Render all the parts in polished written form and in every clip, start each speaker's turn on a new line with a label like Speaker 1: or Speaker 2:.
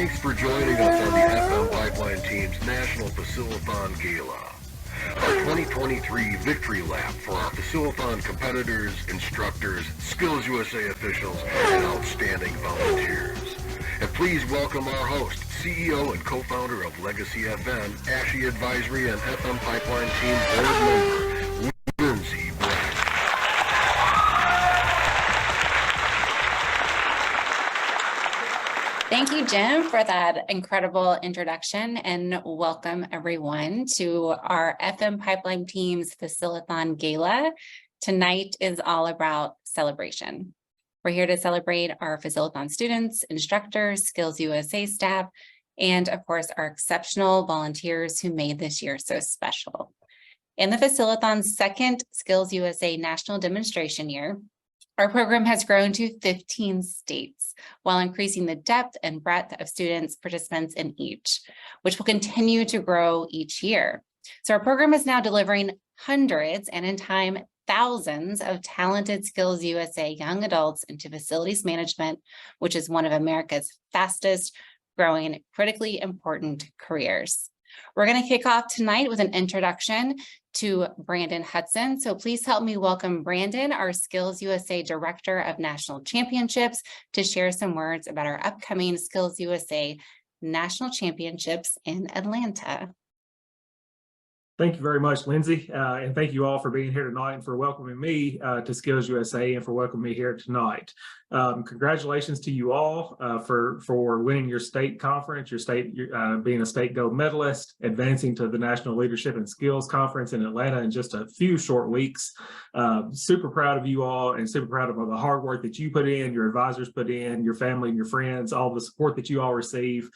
Speaker 1: Thanks for joining us on the FM Pipeline Team's National Facilathon Gala. Our 2023 Victory Lap for our Facilathon competitors, instructors, Skills USA officials, and outstanding volunteers. And please welcome our host, CEO and co-founder of Legacy FM, ASHI Advisory and FM Pipeline Team board member, Lindsay Black.
Speaker 2: Thank you, Jim, for that incredible introduction, and welcome everyone to our FM Pipeline Team's Facilathon Gala. Tonight is all about celebration. We're here to celebrate our Facilathon students, instructors, Skills USA staff, and of course, our exceptional volunteers who made this year so special. In the Facilathon's second Skills USA National Demonstration year, our program has grown to 15 states while increasing the depth and breadth of students participants in each, which will continue to grow each year. So our program is now delivering hundreds and in time thousands of talented Skills USA young adults into facilities management, which is one of America's fastest growing critically important careers. We're going to kick off tonight with an introduction to Brandon Hudson. So please help me welcome Brandon, our Skills USA Director of National Championships, to share some words about our upcoming Skills USA National Championships in Atlanta.
Speaker 3: Thank you very much, Lindsay, and thank you all for being here tonight and for welcoming me to Skills USA and for welcoming me here tonight. Congratulations to you all for winning your state conference, your state being a state gold medalist, advancing to the National Leadership and Skills Conference in Atlanta in just a few short weeks. Super proud of you all and super proud of all the hard work that you put in, your advisors put in, your family and your friends, all the support that you all receive.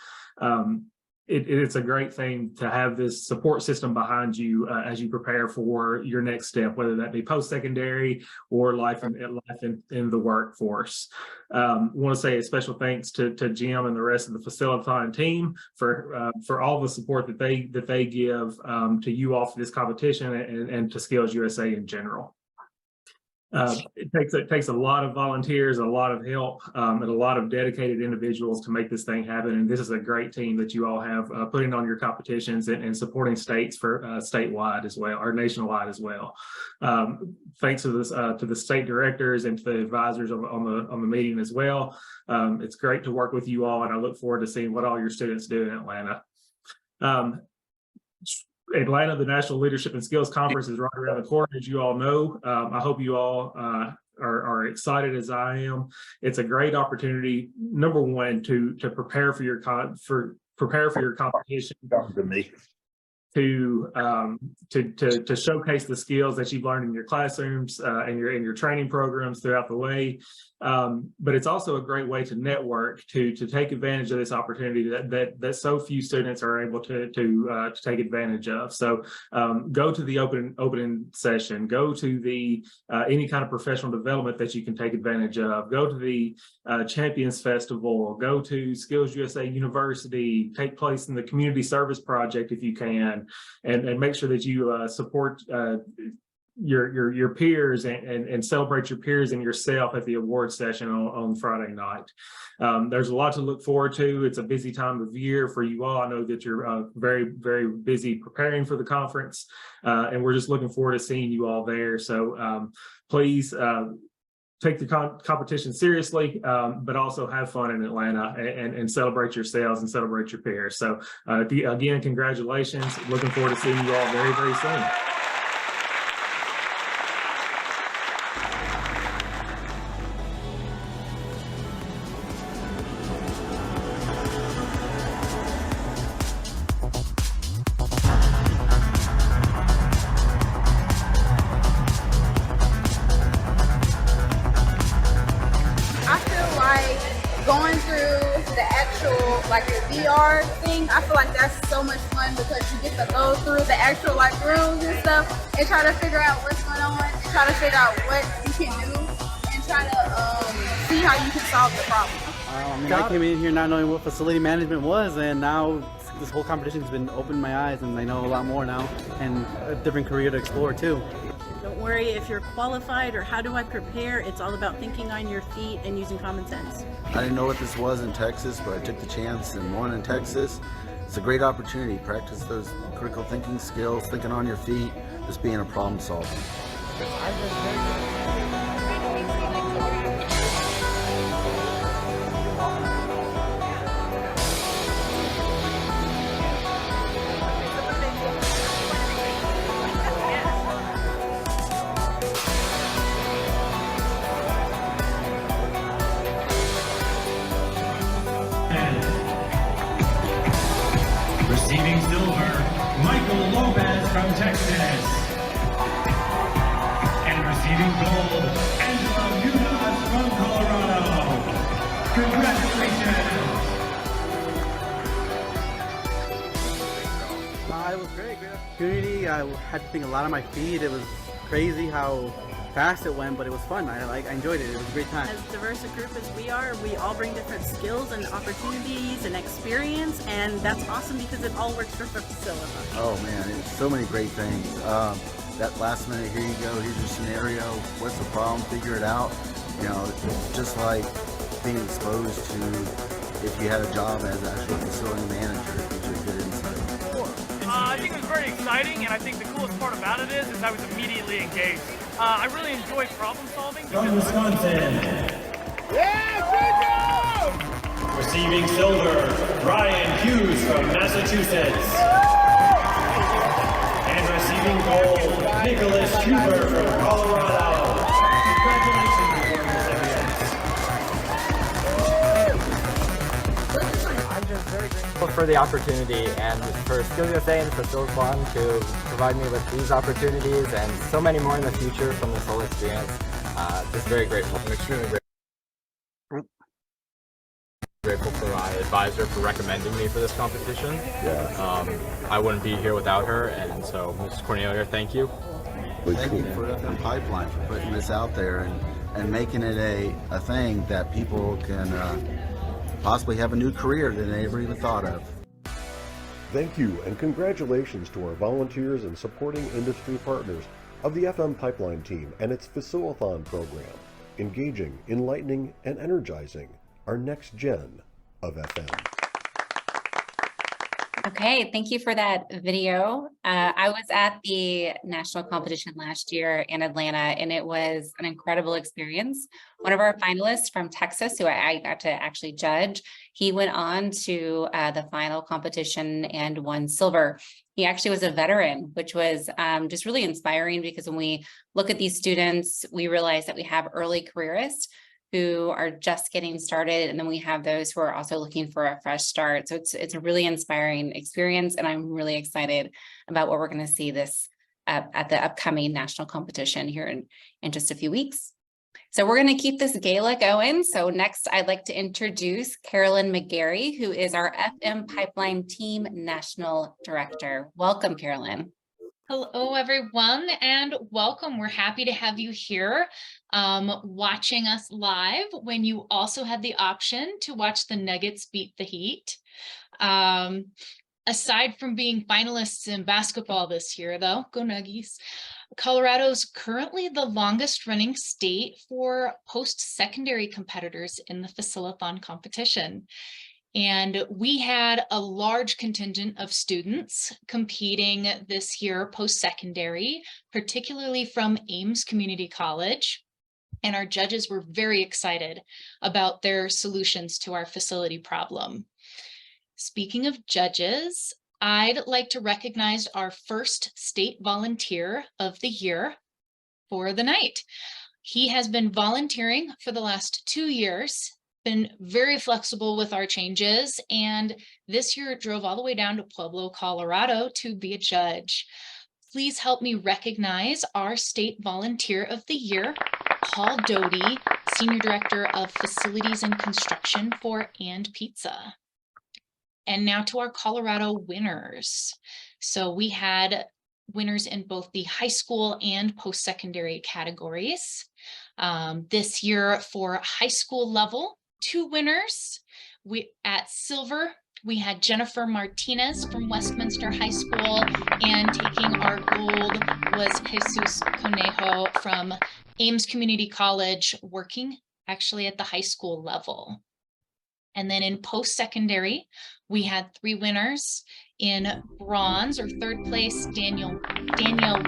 Speaker 3: It's a great thing to have this support system behind you as you prepare for your next step, whether that be post-secondary or life in the workforce. Want to say a special thanks to Jim and the rest of the Facilathon team for all the support that they give to you all for this competition and to Skills USA in general. It takes a lot of volunteers, a lot of help, and a lot of dedicated individuals to make this thing happen. And this is a great team that you all have putting on your competitions and supporting states for statewide as well, or nationwide as well. Thanks to the state directors and to the advisors on the meeting as well. It's great to work with you all, and I look forward to seeing what all your students do in Atlanta. Atlanta, the National Leadership and Skills Conference is right around the corner, as you all know. I hope you all are excited as I am. It's a great opportunity, number one, to prepare for your competition. To showcase the skills that you've learned in your classrooms and your training programs throughout the way. But it's also a great way to network, to take advantage of this opportunity that so few students are able to take advantage of. So go to the opening session, go to the any kind of professional development that you can take advantage of, go to the Champions Festival, go to Skills USA University, take place in the Community Service Project if you can, and make sure that you support your peers and celebrate your peers and yourself at the award session on Friday night. There's a lot to look forward to. It's a busy time of year for you all. I know that you're very, very busy preparing for the conference, and we're just looking forward to seeing you all there. So please take the competition seriously, but also have fun in Atlanta and celebrate yourselves and celebrate your peers. So again, congratulations. Looking forward to seeing you all very, very soon.
Speaker 4: Going through the actual the VR thing, I feel like that's so much fun because you get to go through the actual rooms and stuff and try to figure out what's going on and try to figure out what you can do and try to see how you can solve the problem.
Speaker 5: I came in here not knowing what facility management was, and now this whole competition has been opening my eyes, and I know a lot more now and a different career to explore too.
Speaker 6: don't worry if you're qualified or how do I prepare. It's all about thinking on your feet and using common sense.
Speaker 5: I didn't know what this was in Texas, but I took the chance and won in Texas. It's a great opportunity. Practice those critical thinking skills, thinking on your feet, just being a problem solver.
Speaker 7: Receiving silver, Michael Lopez from Texas. And receiving gold, Angela Munoz from Colorado. Congratulations!
Speaker 5: It was great opportunity. I had to think a lot on my feet. It was crazy how fast it went, but it was fun. I enjoyed it. It was a great time.
Speaker 6: As diverse a group as we are, we all bring different skills and opportunities and experience, and that's awesome because it all works for Faciliphone.
Speaker 5: Oh man, it's so many great things. That last minute, here you go, here's your scenario, what's the problem, figure it out. You know, just like being exposed to if you had a job as an actual facility manager, it gives you a good insight.
Speaker 8: I think it was very exciting, and I think the coolest part about it is I was immediately engaged. I really enjoy problem solving.
Speaker 7: From Wisconsin. Receiving silver, Ryan Hughes from Massachusetts. And receiving gold, Nicholas Cooper from Colorado. Congratulations,
Speaker 9: I'm just very grateful for the opportunity and for Skills USA and Faciliphone to provide me with these opportunities and so many more in the future from this whole experience. Just very grateful.
Speaker 10: I'm extremely grateful for my advisor for recommending me for this competition. I wouldn't be here without her, and so Ms. Cornelia, thank you.
Speaker 5: Thank you for FM Pipeline for putting this out there and making it a thing that people can possibly have a new career that they never even thought of.
Speaker 11: Thank you and congratulations to our volunteers and supporting industry partners of the FM Pipeline team and its Faciliphone program, engaging, enlightening, and energizing our next gen of FM.
Speaker 2: Okay, thank you for that video. I was at the national competition last year in Atlanta, and it was an incredible experience. One of our finalists from Texas, who I got to actually judge, he went on to the final competition and won silver. He actually was a veteran, which was just really inspiring because when we look at these students, we realize that we have early careerists who are just getting started, and then we have those who are also looking for a fresh start. So it's a really inspiring experience, and I'm really excited about what we're going to see this at the upcoming national competition here in just a few weeks. So we're going to keep this gala going. So next, I'd like to introduce Carolyn McGarry, who is our FM Pipeline Team National Director. Welcome, Carolyn.
Speaker 12: Hello, everyone, and welcome. We're happy to have you here watching us live when you also had the option to watch the Nuggets beat the Heat. Aside from being finalists in basketball this year, though, go Nuggies, Colorado's currently the longest running state for post-secondary competitors in the Faciliphone competition. And we had a large contingent of students competing this year post-secondary, particularly from Ames Community College. And our judges were very excited about their solutions to our facility problem. Speaking of judges, I'd like to recognize our first state volunteer of the year for the night. He has been volunteering for the last 2 years, been very flexible with our changes, and this year drove all the way down to Pueblo, Colorado to be a judge. Please help me recognize our state volunteer of the year, Paul Doty, Senior Director of Facilities and Construction for And Pizza. And now to our Colorado winners. So we had winners in both the high school and post-secondary categories. This year for high school level, 2 winners. We at silver, we had Jennifer Martinez from Westminster High School, and taking our gold was Jesus Conejo from Ames Community College, working actually at the high school level. And then in post-secondary, we had 3 winners. In bronze or 3rd place, Danielle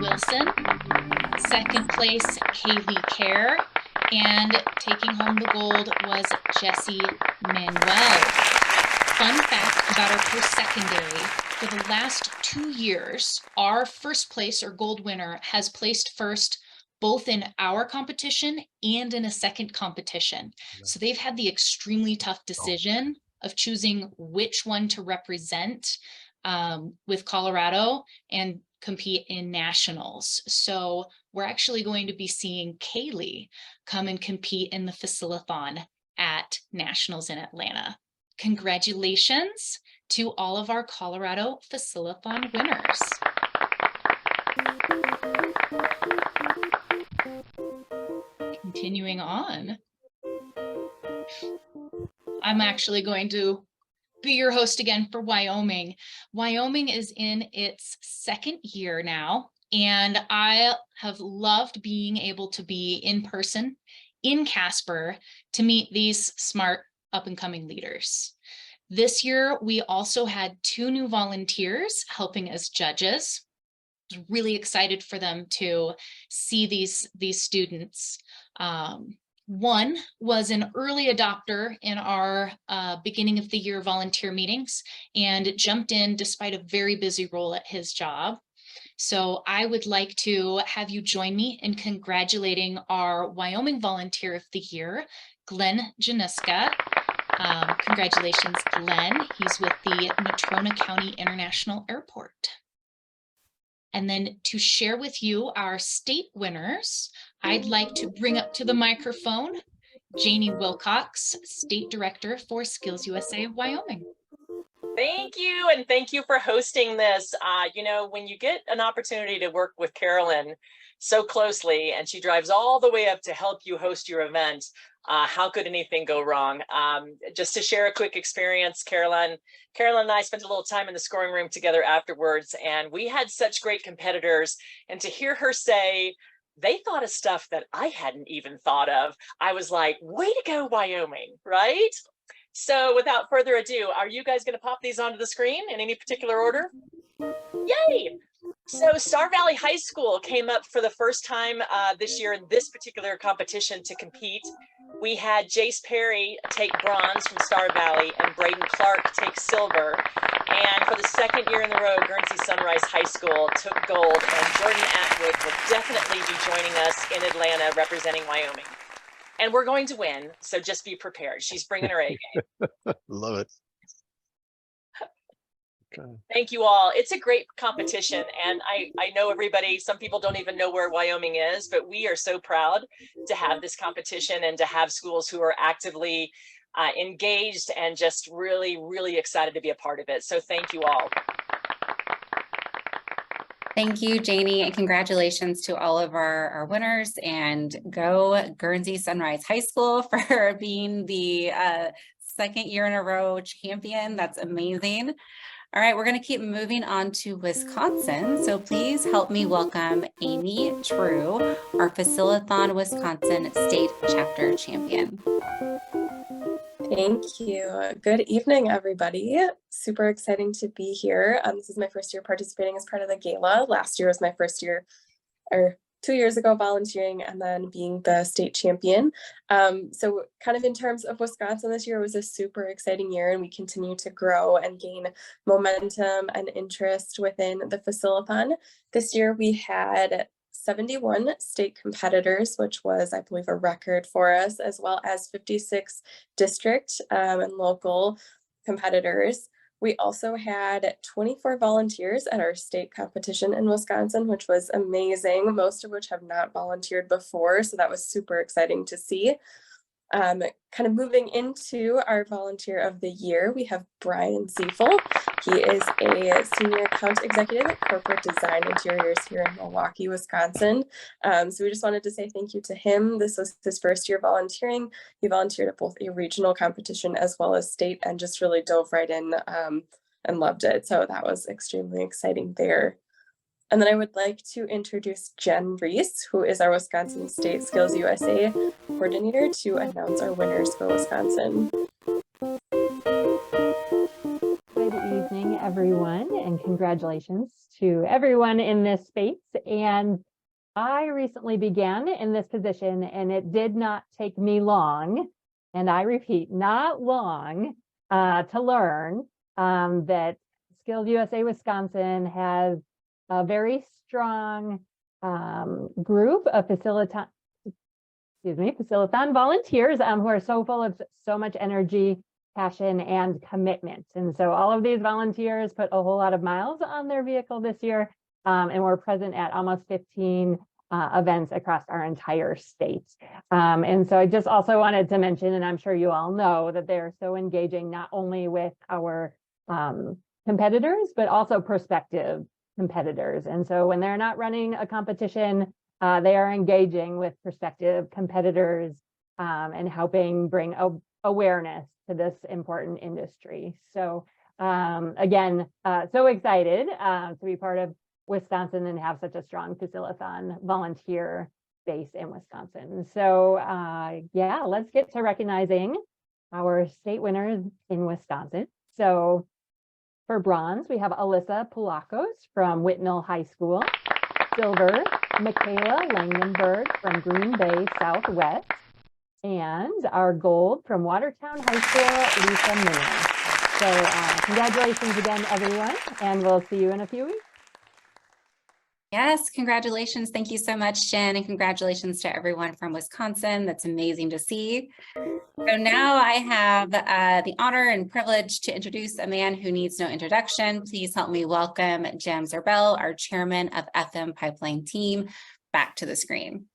Speaker 12: Wilson, 2nd place, Kaylee Kerr, and taking home the gold was Jessie Manuel. Fun fact about our post-secondary, for the last 2 years, our 1st place or gold winner has placed first both in our competition and in a 2nd competition. So they've had the extremely tough decision of choosing which one to represent with Colorado and compete in nationals. So we're actually going to be seeing Kaylee come and compete in the Facilathon at nationals in Atlanta. Congratulations to all of our Colorado Facilathon winners. Continuing on, I'm actually going to be your host again for Wyoming. Wyoming is in its 2nd year now, and I have loved being able to be in person in Casper to meet these smart up-and-coming leaders. This year, we also had 2 new volunteers helping as judges. I was really excited for them to see these students. One was an early adopter in our beginning of the year volunteer meetings and jumped in despite a very busy role at his job. So I would like to have you join me in congratulating our Wyoming Volunteer of the Year, Glenn Januska. Congratulations, Glenn. He's with the Natrona County International Airport. And then to share with you our state winners, I'd like to bring up to the microphone Janie Wilcox, State Director for Skills USA of Wyoming.
Speaker 13: Thank you, and thank you for hosting this. You know, when you get an opportunity to work with Carolyn so closely, and she drives all the way up to help you host your event, how could anything go wrong? Just to share a quick experience, Carolyn and I spent a little time in the scoring room together afterwards, and we had such great competitors. And to hear her say, they thought of stuff that I hadn't even thought of, I was like, way to go, Wyoming, right? So without further ado, are you guys going to pop these onto the screen in any particular order? Yay! So Star Valley High School came up for the first time this year in this particular competition to compete. We had Jace Perry take bronze from Star Valley and Braden Clark take silver. And for the 2nd year in a row, Guernsey Sunrise High School took gold, and Jordan Atwood will definitely be joining us in Atlanta representing Wyoming. And we're going to win, so just be prepared. She's bringing her A game.
Speaker 11: Love it. Okay.
Speaker 13: Thank you all. It's a great competition, and I know everybody, some people don't even know where Wyoming is, but we are so proud to have this competition and to have schools who are actively engaged and just really, really excited to be a part of it. So thank you all.
Speaker 2: Thank you, Janie, and congratulations to all of our winners, and go Guernsey Sunrise High School for being the 2nd year in a row champion. That's amazing. All right, we're going to keep moving on to Wisconsin. So please help me welcome Amy True, our Facilathon Wisconsin State Chapter Champion.
Speaker 14: Thank you. Good evening, everybody. Super exciting to be here. This is my first year participating as part of the gala. Last year was my first year, or 2 years ago, volunteering and then being the state champion. So kind of in terms of Wisconsin this year, it was a super exciting year, and we continue to grow and gain momentum and interest within the Facilathon. This year we had 71 state competitors, which was, I believe, a record for us, as well as 56 district and local competitors. We also had 24 volunteers at our state competition in Wisconsin, which was amazing, most of which have not volunteered before, so that was super exciting to see. Kind of moving into our volunteer of the year, we have Brian Ziefel. He is a senior account executive at Corporate Design Interiors here in Milwaukee, Wisconsin. So we just wanted to say thank you to him. This was his first year volunteering. He volunteered at both a regional competition as well as state, and just really dove right in and loved it. So that was extremely exciting there. And then I would like to introduce Jen Reese, who is our Wisconsin State Skills USA coordinator, to announce our winners for Wisconsin.
Speaker 15: Good evening, everyone, and congratulations to everyone in this space. And I recently began in this position, and it did not take me long, and I repeat, not long, to learn that Skills USA Wisconsin has a very strong group of faciliton volunteers who are so full of so much energy, passion, and commitment. And so all of these volunteers put a whole lot of miles on their vehicle this year, and we're present at almost 15 events across our entire state. And so I just also wanted to mention, and I'm sure you all know, that they're so engaging not only with our competitors, but also prospective competitors. And so when they're not running a competition, they are engaging with prospective competitors and helping bring awareness to this important industry. So again, so excited to be part of Wisconsin and have such a strong Faciliton volunteer base in Wisconsin. So yeah, let's get to recognizing our state winners in Wisconsin. So for bronze, we have Alyssa Polakos from Whitnall High School. Silver, Michaela Langenberg from Green Bay Southwest. And our gold from Watertown High School, Lisa Miller. So congratulations again, everyone, and we'll see you in a few weeks.
Speaker 2: Yes, congratulations. Thank you so much, Jen, and congratulations to everyone from Wisconsin. That's amazing to see. So now I have the honor and privilege to introduce a man who needs no introduction. Please help me welcome Jim Zerbel, our chairman of FM Pipeline Team, back to the screen.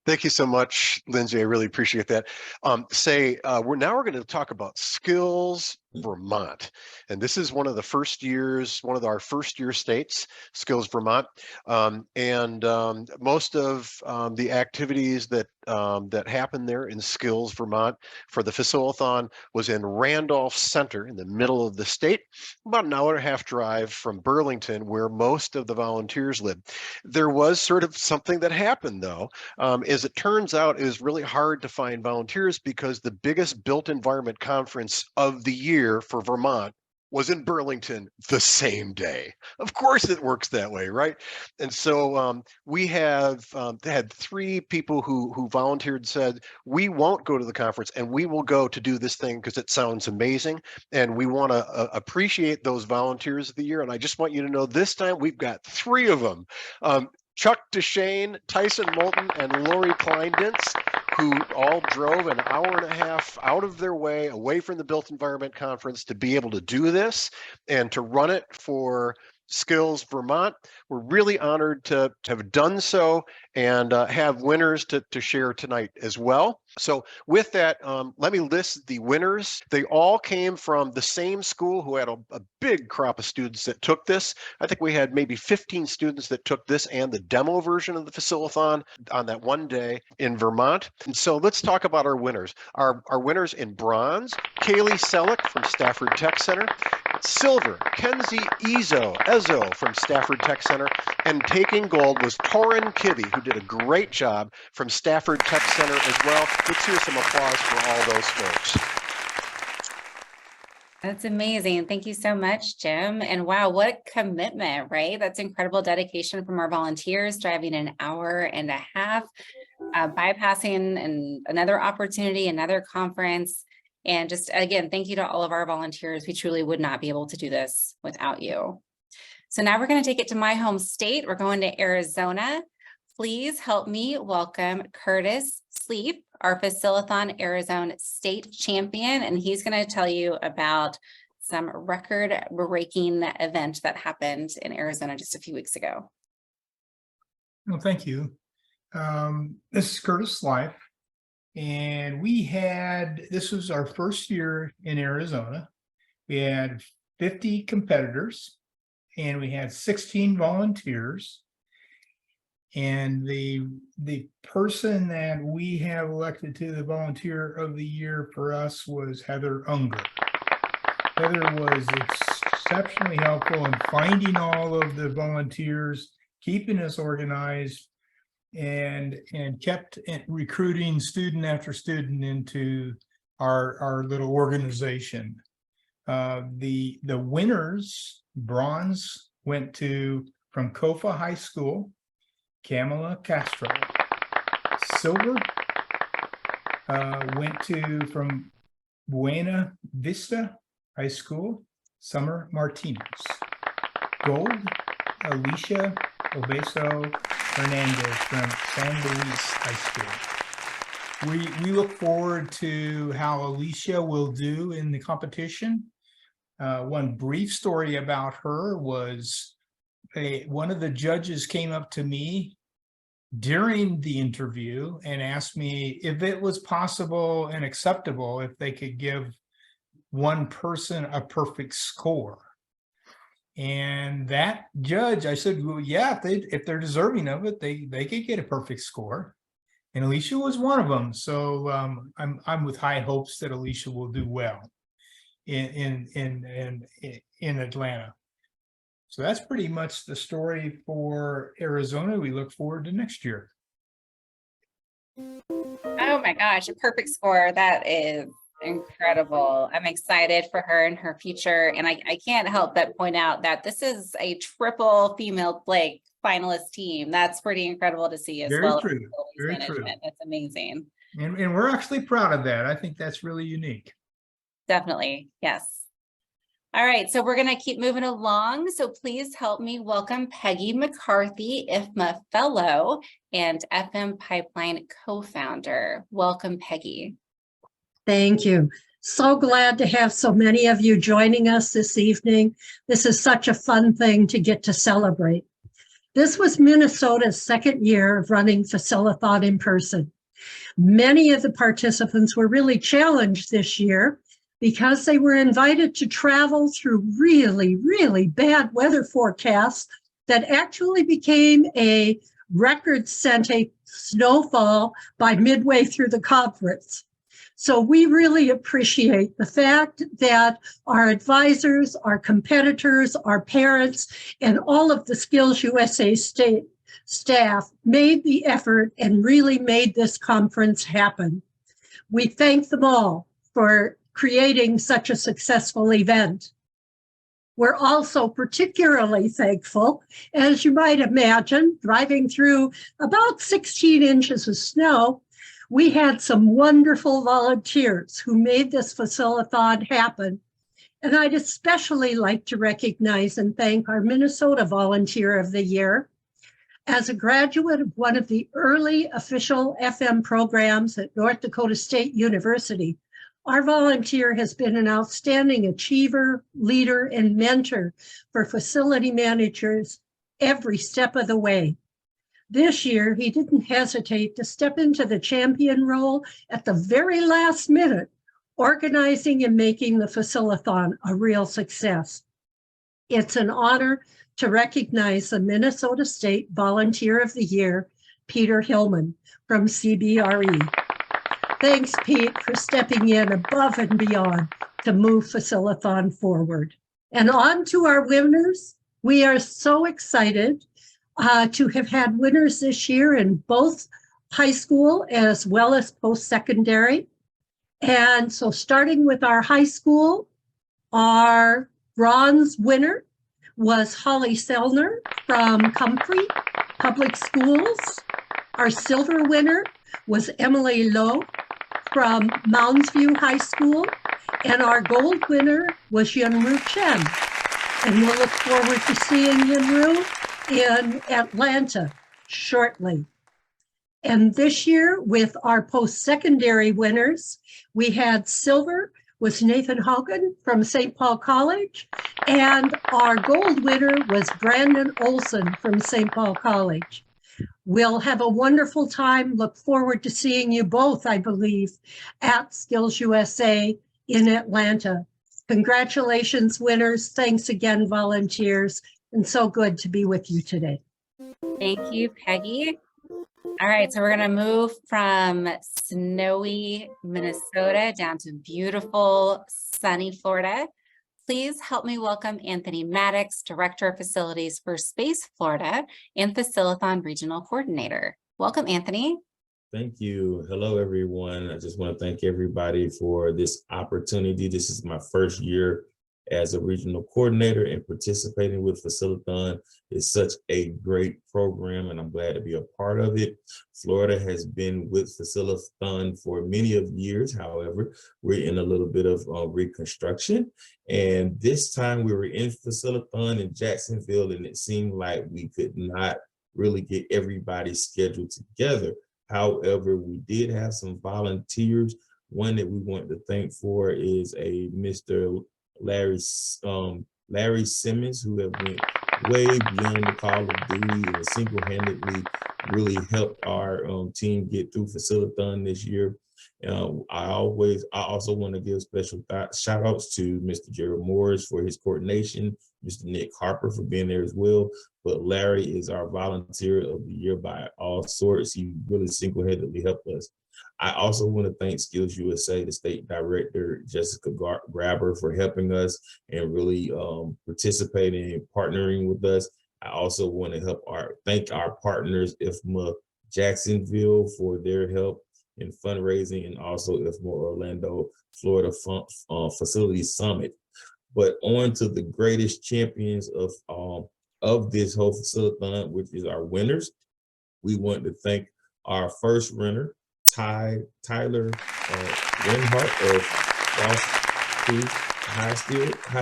Speaker 11: Thank you so much, Lindsay. I really appreciate that. We're going to talk about Skills Vermont, and this is one of our first year states, Skills Vermont, and most of the activities that happened there in Skills Vermont for the Faciliton was in Randolph Center in the middle of the state, about an hour and a half drive from Burlington, where most of the volunteers live. There was sort of something that happened though. As it turns out, it was really hard to find volunteers because the biggest built environment conference of the year for Vermont was in Burlington the same day. Of course it works that way, right? And so we have had 3 people who volunteered, said, we won't go to the conference and we will go to do this thing because it sounds amazing. And we want to appreciate those volunteers of the year. And I just want you to know this time we've got 3 of them. Chuck DeShane, Tyson Moulton, and Lori Kleindintz, who all drove an hour and a half out of their way away from the Built Environment Conference to be able to do this and to run it for Skills Vermont. We're really honored to have done so and have winners to share tonight as well. So with that, let me list the winners. They all came from the same school who had a big crop of students that took this. I think we had maybe 15 students that took this and the demo version of the Faciliton on that one day in Vermont. And so let's talk about our winners. Our winners in bronze, Kaylee Selleck from Stafford Tech Center. Silver, Kenzie Ezo from Stafford Tech Center. And taking gold was Torin Kibbe, who did a great job from Stafford Tech Center as well. Let's hear some applause for all those folks.
Speaker 2: That's amazing. Thank you so much, Jim. And wow, what a commitment, right? That's incredible dedication from our volunteers, driving an hour and a half, bypassing another opportunity, another conference. And just again, thank you to all of our volunteers. We truly would not be able to do this without you. So now we're going to take it to my home state. We're going to Arizona. Please help me welcome Curtis Sleep, our Faciliton Arizona state champion, and he's going to tell you about some record-breaking event that happened in Arizona just a few weeks ago.
Speaker 16: Well, thank you. This is Curtis Sleep. And this was our first year in Arizona. We had 50 competitors and we had 16 volunteers. And the person that we have elected to the Volunteer of the Year for us was Heather Unger. Heather was exceptionally helpful in finding all of the volunteers, keeping us organized, and kept recruiting student after student into our little organization. The winners, bronze, went from Kofa High School, Camila Castro. Silver went from Buena Vista High School, Summer Martinez. Gold, Alicia Obeso Hernandez from San Luis High School. We look forward to how Alicia will do in the competition. One brief story about her was one of the judges came up to me during the interview and asked me if it was possible and acceptable if they could give one person a perfect score. And that judge, I said, well, yeah, if they're deserving of it, they could get a perfect score. And Alicia was one of them. So I'm with high hopes that Alicia will do well in Atlanta. So that's pretty much the story for Arizona. We look forward to next year.
Speaker 2: Oh my gosh, a perfect score. That is incredible. I'm excited for her and her future. And I can't help but point out that this is a triple female Blake finalist team. That's pretty incredible to see as
Speaker 16: Very
Speaker 2: well.
Speaker 16: true. Very true.
Speaker 2: That's amazing.
Speaker 16: And we're actually proud of that. I think that's really unique.
Speaker 2: Definitely. Yes. All right, so we're going to keep moving along. So please help me welcome Peggy McCarthy, IFMA Fellow and FM Pipeline co-founder. Welcome, Peggy.
Speaker 17: Thank you. So glad to have so many of you joining us this evening. This is such a fun thing to get to celebrate. This was Minnesota's second year of running Facilithon in person. Many of the participants were really challenged this year because they were invited to travel through really, really bad weather forecasts that actually became a record-setting snowfall by midway through the conference. So we really appreciate the fact that our advisors, our competitors, our parents, and all of the Skills USA state staff made the effort and really made this conference happen. We thank them all for creating such a successful event. We're also particularly thankful, as you might imagine, driving through about 16 inches of snow, we had some wonderful volunteers who made this Facilithon happen. And I'd especially like to recognize and thank our Minnesota Volunteer of the Year. As a graduate of one of the early official FM programs at North Dakota State University, our volunteer has been an outstanding achiever, leader, and mentor for facility managers every step of the way. This year, he didn't hesitate to step into the champion role at the very last minute, organizing and making the Facilithon a real success. It's an honor to recognize the Minnesota State Volunteer of the Year, Peter Hillman from CBRE. Thanks, Pete, for stepping in above and beyond to move Facilithon forward. And on to our winners. We are so excited to have had winners this year in both high school as well as post-secondary. And so starting with our high school, our bronze winner was Holly Selner from Comfrey Public Schools. Our silver winner was Emily Lowe from Mounds View High School. And our gold winner was Yunru Chen. And we'll look forward to seeing Yunru in Atlanta shortly. And this year, with our post-secondary winners, we had silver was Nathan Hogan from St. Paul College, and our gold winner was Brandon Olson from St. Paul College. We'll have a wonderful time. Look forward to seeing you both, I believe, at Skills USA in Atlanta. Congratulations, winners. Thanks again, volunteers. And so good to be with you today.
Speaker 2: Thank you, Peggy. All right, so we're going to move from snowy Minnesota down to beautiful, sunny Florida. Please help me welcome Anthony Maddox, Director of Facilities for Space Florida and Faciliton Regional Coordinator. Welcome, Anthony.
Speaker 18: Thank you. Hello, everyone. I just want to thank everybody for this opportunity. This is my first year as a regional coordinator, and participating with Faciliton is such a great program, and I'm glad to be a part of it. Florida has been with Faciliton for many of years. However, we're in a little bit of reconstruction, and this time we were in Faciliton in Jacksonville, and it seemed like we could not really get everybody scheduled together. However, we did have some volunteers. One that we want to thank for is a Mr. Larry Simmons, who have went way beyond the call of duty and single-handedly really helped our team get through Faciliton this year. I also want to give special shout outs to Mr. Gerald Morris for his coordination, Mr. Nick Harper for being there as well. But Larry is our volunteer of the year by all sorts. He really single-handedly helped us. I also want to thank Skills USA, the state director, Jessica Grabber, for helping us and really participating and partnering with us. I also want to thank our partners, IFMA Jacksonville, for their help in fundraising, and also IFMA Orlando, Florida Facility Summit. But on to the greatest champions of this whole Faciliton, which is our winners. We want to thank our first winner, Tyler Renhart of Cross High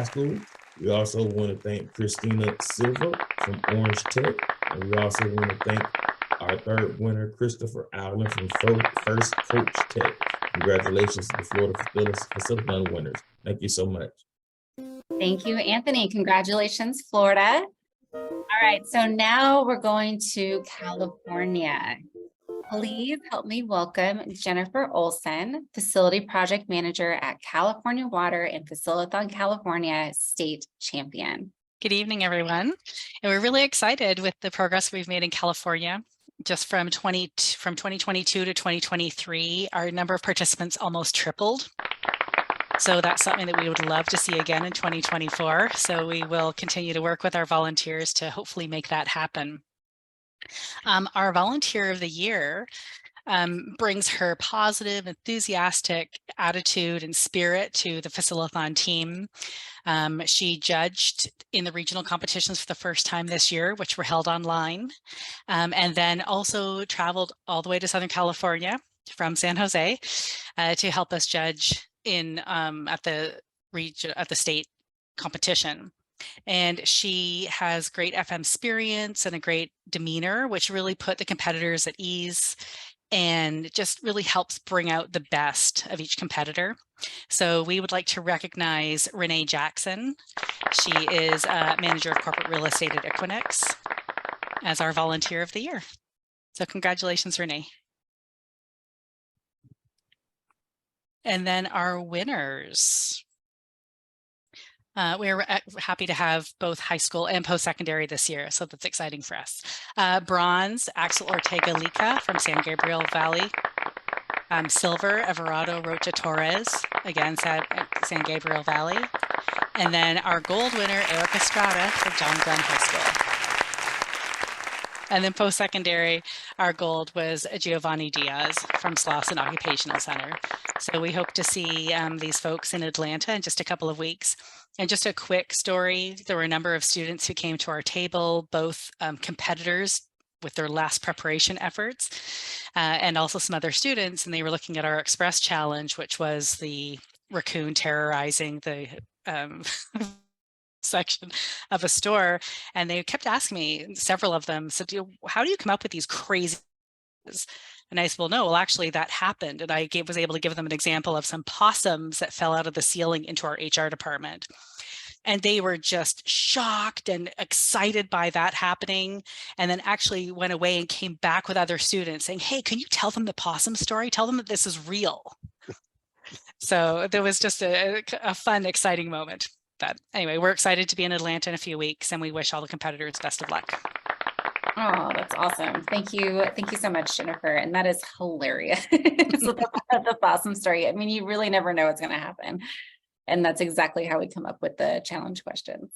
Speaker 18: School. We also want to thank Christina Silva from Orange Tech. And we also want to thank our third winner, Christopher Allen from First Coach Tech. Congratulations to the Florida Faciliton winners. Thank you so much.
Speaker 2: Thank you, Anthony. Congratulations, Florida. All right, so now we're going to California. Please help me welcome Jennifer Olson, Facility Project Manager at California Water and Faciliton California State Champion.
Speaker 19: Good evening, everyone. And we're really excited with the progress we've made in California. Just from 2022 to 2023, our number of participants almost tripled. So that's something that we would love to see again in 2024. So we will continue to work with our volunteers to hopefully make that happen. Our volunteer of the year brings her positive, enthusiastic attitude and spirit to the Faciliton team. She judged in the regional competitions for the first time this year, which were held online, and then also traveled all the way to Southern California from San Jose to help us judge in at the state competition. And she has great FM experience and a great demeanor, which really put the competitors at ease and just really helps bring out the best of each competitor. So we would like to recognize Renee Jackson. She is Manager of Corporate Real Estate at Equinix as our Volunteer of the Year. So congratulations, Renee. And then our winners. We're happy to have both high school and post-secondary this year, so that's exciting for us. Bronze, Axel Ortega-Lica from San Gabriel Valley. Silver, Everardo Rocha Torres, again, San Gabriel Valley. And then our gold winner, Eric Estrada from John Glenn High School. And then post-secondary, our gold was Giovanni Diaz from Slauson Occupational Center. So we hope to see these folks in Atlanta in just a couple of weeks. And just a quick story, there were a number of students who came to our table, both competitors with their last preparation efforts, and also some other students, and they were looking at our Express Challenge, which was the raccoon terrorizing the section of a store. And they kept asking me, several of them said, how do you come up with these crazy? And I said, well, actually that happened. And I was able to give them an example of some possums that fell out of the ceiling into our HR department. And they were just shocked and excited by that happening, and then actually went away and came back with other students saying, hey, can you tell them the possum story? Tell them that this is real. So there was just a fun, exciting moment. But anyway, we're excited to be in Atlanta in a few weeks, and we wish all the competitors best of luck.
Speaker 2: Oh, that's awesome. Thank you. Thank you so much, Jennifer. And that is hilarious. So the possum story. I mean, you really never know what's going to happen. And that's exactly how we come up with the challenge questions.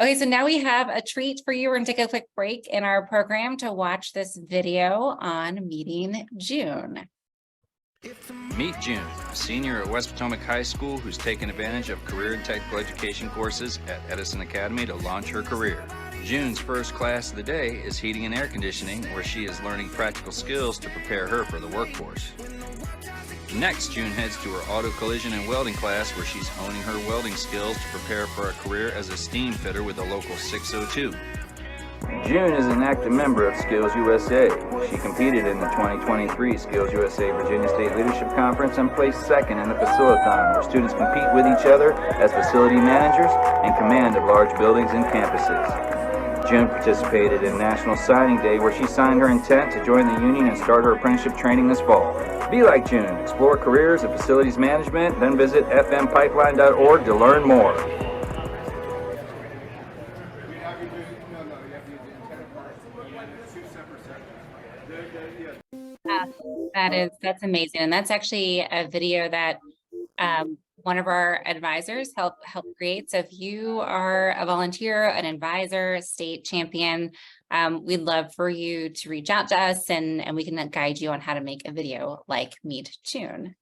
Speaker 2: Okay, so now we have a treat for you. We're going to take a quick break in our program to watch this video on meeting June.
Speaker 20: Meet June, a senior at West Potomac High School who's taken advantage of career and technical education courses at Edison Academy to launch her career. June's first class of the day is heating and air conditioning, where she is learning practical skills to prepare her for the workforce. Next, June heads to her auto collision and welding class, where she's honing her welding skills to prepare for a career as a steam fitter with a local 602. June is an active member of Skills USA. She competed in the 2023 Skills USA Virginia State Leadership Conference and placed second in the Facilitathon, where students compete with each other as facility managers in command of large buildings and campuses. June participated in National Signing Day, where she signed her intent to join the union and start her apprenticeship training this fall. Be like June, explore careers in facilities management, then visit fmpipeline.org to learn more.
Speaker 2: That's amazing. And that's actually a video that one of our advisors helped create. So if you are a volunteer, an advisor, state champion, we'd love for you to reach out to us, and we can guide you on how to make a video like Meet June.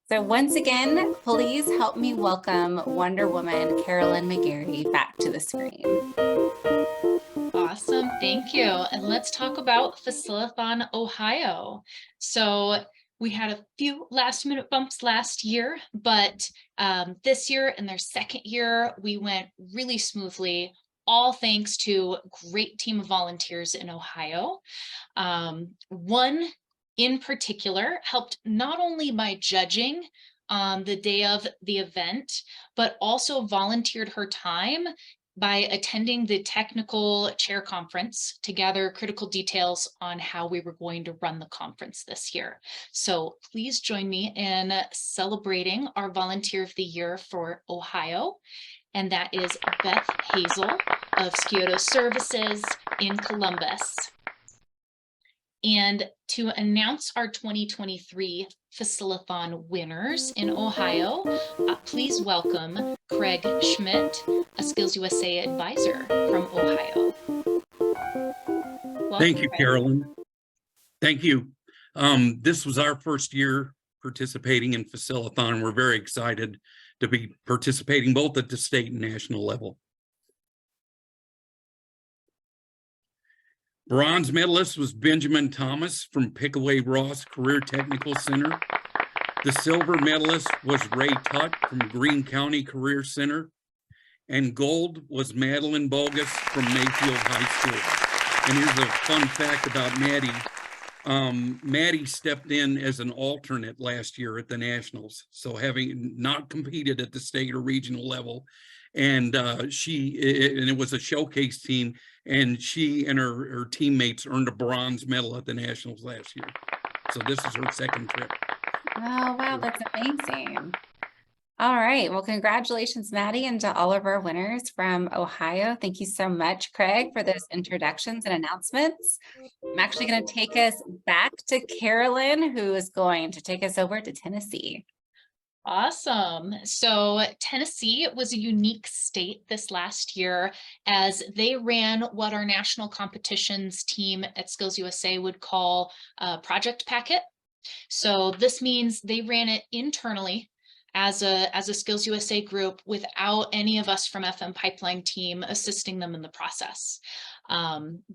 Speaker 2: So once again, please help me welcome Wonder Woman Carolyn McGarry back to the screen.
Speaker 12: Awesome, thank you. And let's talk about Facilitathon Ohio. So we had a few last minute bumps last year, but this year, in their second year, we went really smoothly, all thanks to a great team of volunteers in Ohio. One in particular helped not only by judging on the day of the event, but also volunteered her time by attending the technical chair conference to gather critical details on how we were going to run the conference this year. So please join me in celebrating our Volunteer of the Year for Ohio. And that is Beth Hazel of Scioto Services in Columbus. And to announce our 2023 Facilitathon winners in Ohio, please welcome Craig Schmidt, a Skills USA advisor from Ohio. Welcome,
Speaker 21: Thank you,
Speaker 12: Craig.
Speaker 21: Carolyn. Thank you. This was our first year participating in Facilitathon. We're very excited to be participating both at the state and national level. Bronze medalist was Benjamin Thomas from Pickaway Ross Career Technical Center. The silver medalist was Ray Tutt from Greene County Career Center. And gold was Madeline Bogus from Mayfield High School. And here's a fun fact about Maddie. Maddie stepped in as an alternate last year at the Nationals. So having not competed at the state or regional level, and it was a showcase team, and she and her teammates earned a bronze medal at the Nationals last year. So this is her second trip.
Speaker 2: Oh, wow, that's amazing. All right, well, congratulations, Maddie, and to all of our winners from Ohio. Thank you so much, Craig, for those introductions and announcements. I'm actually going to take us back to Carolyn, who is going to take us over to Tennessee.
Speaker 12: Awesome. So Tennessee was a unique state this last year, as they ran what our national competitions team at Skills USA would call a project packet. So this means they ran it internally as a Skills USA group without any of us from FM Pipeline team assisting them in the process.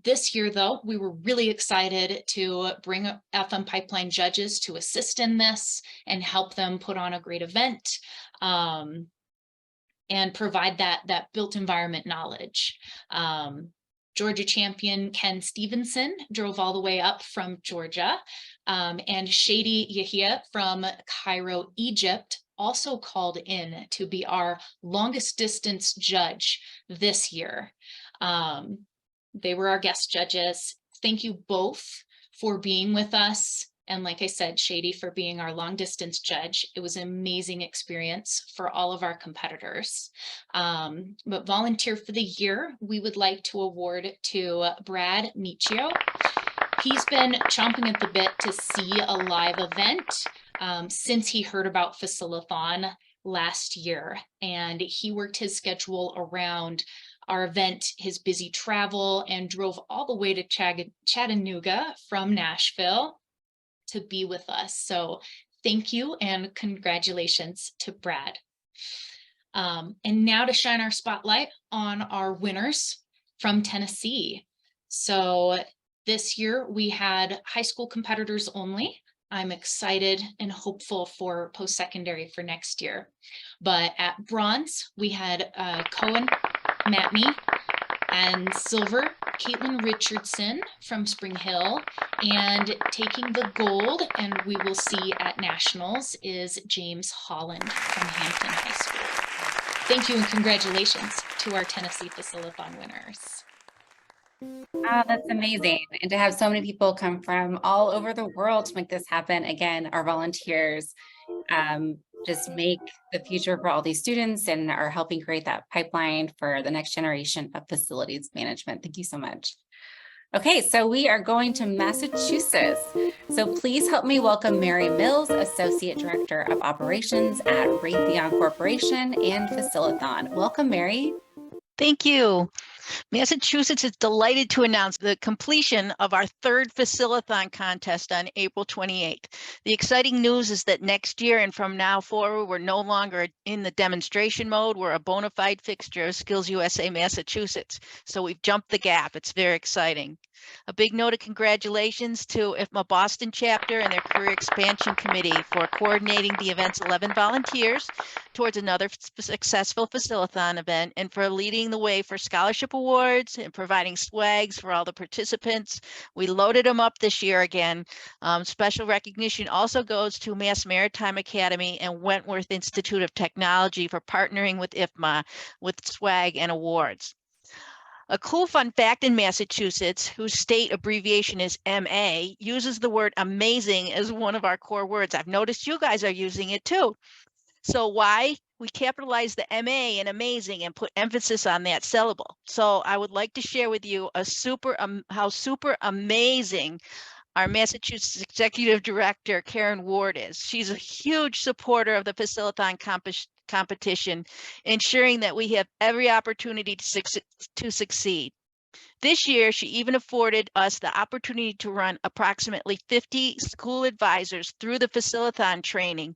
Speaker 12: This year, though, we were really excited to bring FM Pipeline judges to assist in this and help them put on a great event and provide that built environment knowledge. Georgia champion Ken Stevenson drove all the way up from Georgia, and Shady Yahia from Cairo, Egypt also called in to be our longest distance judge this year. They were our guest judges. Thank you both for being with us. And like I said, Shady for being our long distance judge. It was an amazing experience for all of our competitors. But volunteer for the year, we would like to award to Brad Michio. He's been chomping at the bit to see a live event since he heard about Facilathon last year. And he worked his schedule around our event, his busy travel, and drove all the way to Chattanooga from Nashville to be with us. So thank you and congratulations to Brad. And now to shine our spotlight on our winners from Tennessee. So this year we had high school competitors only. I'm excited and hopeful for post-secondary for next year. But at bronze, we had Cohen Matney, and silver, Caitlin Richardson from Spring Hill, and taking the gold, and we will see at nationals, is James Holland from Hampton High School. Thank you and congratulations to our Tennessee Facilathon winners.
Speaker 2: Wow, that's amazing. And to have so many people come from all over the world to make this happen. Again, our volunteers just make the future for all these students and are helping create that pipeline for the next generation of facilities management. Thank you so much. Okay, so we are going to Massachusetts. So please help me welcome Mary Mills, Associate Director of Operations at Raytheon Corporation and Facilathon. Welcome, Mary.
Speaker 1: Thank you. Massachusetts is delighted to announce the completion of our third Facilathon contest on April 28th. The exciting news is that next year and from now forward, we're no longer in the demonstration mode. We're a bona fide fixture of Skills USA Massachusetts. So we've jumped the gap. It's very exciting. A big note of congratulations to IFMA Boston chapter and their career expansion committee for coordinating the event's 11 volunteers towards another successful Facilathon event and for leading the way for scholarship awards and providing swags for all the participants. We loaded them up this year again. Special recognition also goes to Mass Maritime Academy and Wentworth Institute of Technology for partnering with IFMA with swag and awards. A cool fun fact in Massachusetts, whose state abbreviation is MA, uses the word amazing as one of our core words. I've noticed you guys are using it too. So why? We capitalize the MA in amazing and put emphasis on that syllable. So I would like to share with you how super amazing our Massachusetts Executive Director, Karen Ward, is. She's a huge supporter of the Facilathon competition, ensuring that we have every opportunity to succeed. This year, she even afforded us the opportunity to run approximately 50 school advisors through the Facilathon training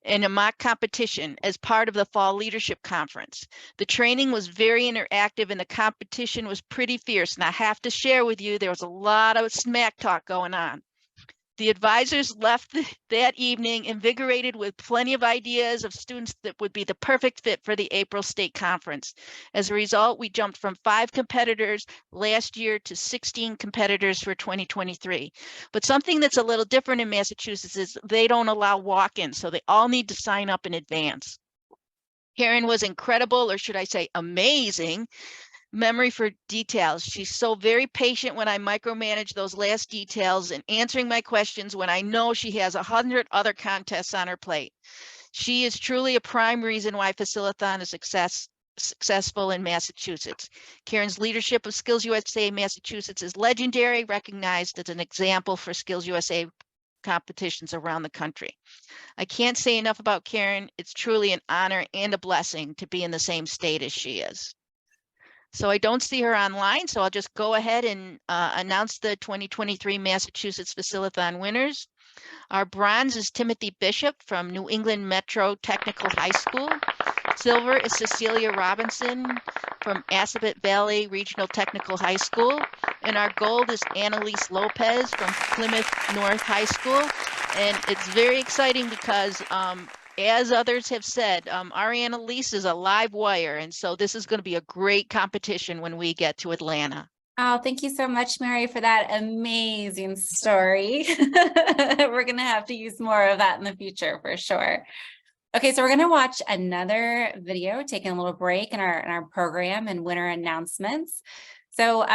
Speaker 1: in a mock competition as part of the Fall Leadership Conference. The training was very interactive and the competition was pretty fierce. And I have to share with you, there was a lot of smack talk going on. The advisors left that evening invigorated with plenty of ideas of students that would be the perfect fit for the April State Conference. As a result, we jumped from 5 competitors last year to 16 competitors for 2023. But something that's a little different in Massachusetts is they don't allow walk-ins, so they all need to sign up in advance. Karen was incredible, or should I say amazing, memory for details. She's so very patient when I micromanage those last details and answering my questions when I know she has 100 other contests on her plate. She is truly a prime reason why Facilathon is successful in Massachusetts. Karen's leadership of Skills USA Massachusetts is legendary, recognized as an example for Skills USA competitions around the country. I can't say enough about Karen. It's truly an honor and a blessing to be in the same state as she is. So I don't see her online, so I'll just go ahead and announce the 2023 Massachusetts Facilathon winners. Our bronze is Timothy Bishop from New England Metro Technical High School. Silver is Cecilia Robinson from Assabet Valley Regional Technical High School. And our gold is Annalise Lopez from Plymouth North High School. And it's very exciting because as others have said, our Annalise is a live wire. And so this is going to be a great competition when we get to Atlanta.
Speaker 2: Oh, thank you so much, Mary, for that amazing story. We're going to have to use more of that in the future for sure. Okay, so we're going to watch another video, taking a little break in our program and winter announcements. So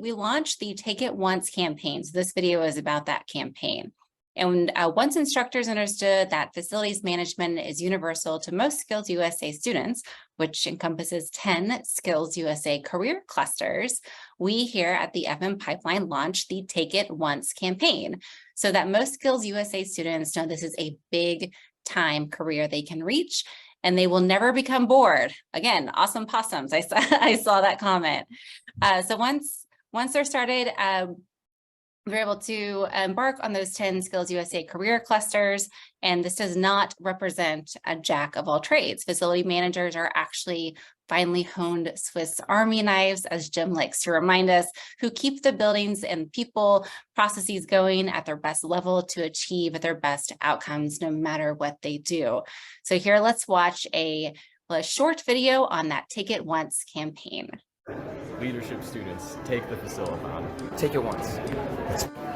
Speaker 2: we launched the Take It Once campaign. So this video is about that campaign. And once instructors understood that facilities management is universal to most Skills USA students, which encompasses 10 Skills USA career clusters, we here at the FM Pipeline launched the Take It Once campaign so that most Skills USA students know this is a big time career they can reach and they will never become bored. Again, awesome possums. I saw that comment. So once they're started, we're able to embark on those 10 Skills USA career clusters, and this does not represent a jack of all trades. Facility managers are actually finely honed Swiss Army knives, as Jim likes to remind us, who keep the buildings and people processes going at their best level to achieve their best outcomes, no matter what they do. So here, let's watch a short video on that Take It Once campaign.
Speaker 3: Leadership students, take the Faciliton. Take it once.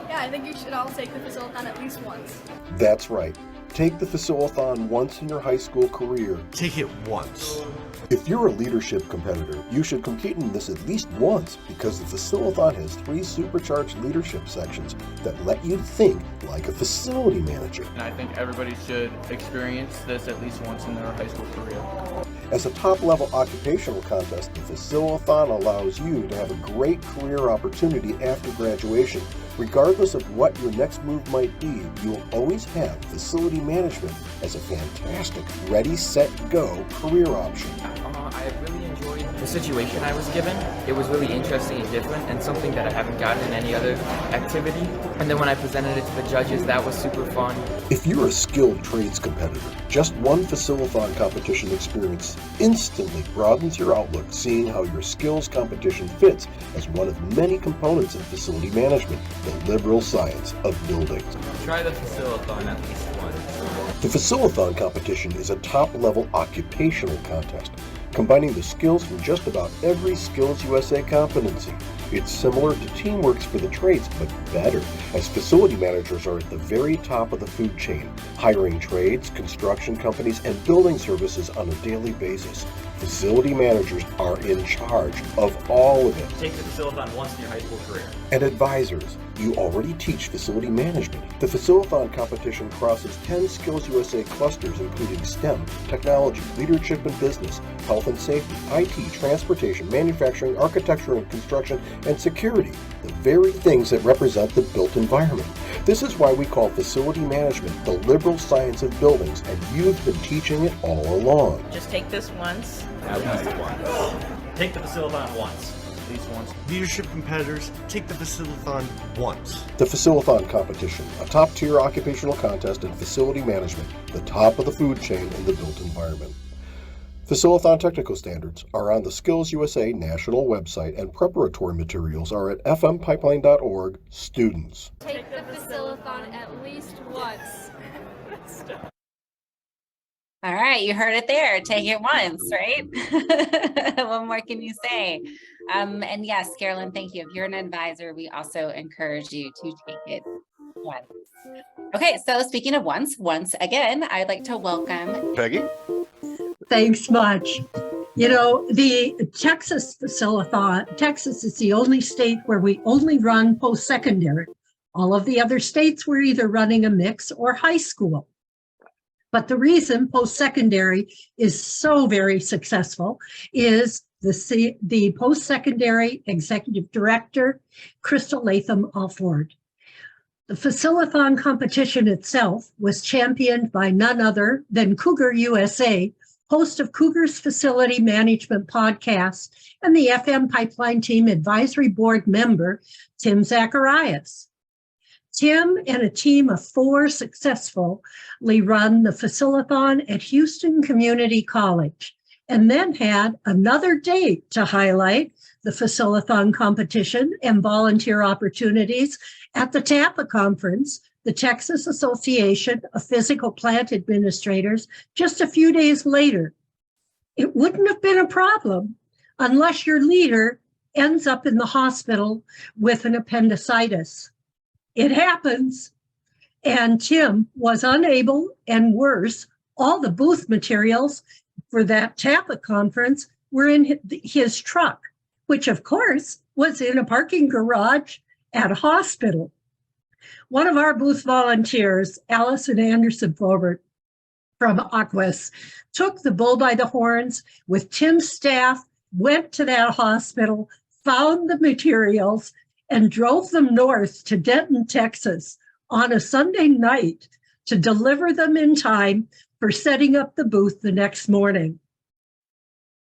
Speaker 22: Yeah, I think you should all take the Faciliton at least once.
Speaker 11: That's right. Take the Faciliton once in your high school career.
Speaker 23: Take it once.
Speaker 11: If you're a leadership competitor, you should compete in this at least once because the Faciliton has 3 supercharged leadership sections that let you think like a facility manager.
Speaker 3: And I think everybody should experience this at least once in their high school career.
Speaker 11: As a top-level occupational contest, the Faciliton allows you to have a great career opportunity after graduation. Regardless of what your next move might be, you'll always have facility management as a fantastic ready, set, go career option.
Speaker 24: I really enjoyed the situation I was given. It was really interesting and different and something that I haven't gotten in any other activity. And then when I presented it to the judges, that was super fun.
Speaker 11: If you're a skilled trades competitor, just one Faciliton competition experience instantly broadens your outlook, seeing how your skills competition fits as one of many components of facility management, the liberal science of buildings.
Speaker 24: Try the Faciliton at least once.
Speaker 11: The Faciliton competition is a top-level occupational contest, combining the skills from just about every Skills USA competency. It's similar to Teamworks for the trades, but better, as facility managers are at the very top of the food chain, hiring trades, construction companies, and building services on a daily basis. Facility managers are in charge of all of it.
Speaker 3: Take the Faciliton once in your high school career.
Speaker 11: And advisors, you already teach facility management. The Faciliton competition crosses 10 Skills USA clusters, including STEM, technology, leadership and business, health and safety, IT, transportation, manufacturing, architecture and construction, and security, the very things that represent the built environment. This is why we call facility management the liberal science of buildings, and you've been teaching it all along.
Speaker 25: Just take this once.
Speaker 3: At least once. Take the Faciliton once. At least once.
Speaker 23: Leadership competitors, take the Faciliton once.
Speaker 11: The Faciliton competition, a top-tier occupational contest in facility management, the top of the food chain in the built environment. Faciliton technical standards are on the Skills USA national website, and preparatory materials are at fmpipeline.org. Students.
Speaker 22: Take the Faciliton at least once.
Speaker 2: All right, you heard it there. Take it once, right? What more can you say? And yes, Carolyn, thank you. If you're an advisor, we also encourage you to take it once. Okay, so speaking of once again, I'd like to welcome
Speaker 11: Peggy.
Speaker 17: Thanks much. You know, the Texas Faciliton, Texas is the only state where we only run post-secondary. All of the other states were either running a mix or high school. But the reason post-secondary is so very successful is the post-secondary executive director, Crystal Latham Alford. The Faciliton competition itself was championed by none other than Cougar USA, host of Cougar's Facility Management Podcast, and the FM Pipeline Team Advisory Board member, Tim Zacharias. Tim and a team of 4 successfully run the Faciliton at Houston Community College, and then had another date to highlight the Faciliton competition and volunteer opportunities at the TAPA conference, the Texas Association of Physical Plant Administrators, just a few days later. It wouldn't have been a problem unless your leader ends up in the hospital with an appendicitis. It happens, and Tim was unable, and worse, All the booth materials for that TAPA conference were in his truck, which of course was in a parking garage at a hospital. One of our booth volunteers, Allison Anderson-Fobert from Aquas, took the bull by the horns with Tim's staff, went to that hospital, found the materials, and drove them north to Denton, Texas on a Sunday night to deliver them in time for setting up the booth the next morning.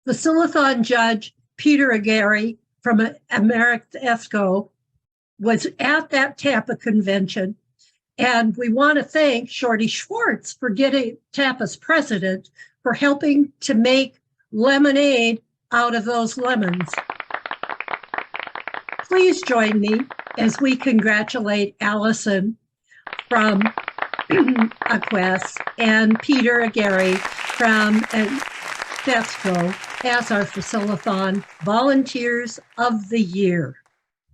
Speaker 17: The Facilithon judge, Peter Aguirre from America ESCO, was at that TAPA convention. And we want to thank Shorty Schwartz for getting TAPA's president for helping to make lemonade out of those lemons. Please join me as we congratulate Allison from Aquas and Peter Aguirre from ESCO as our Facilithon Volunteers of the Year.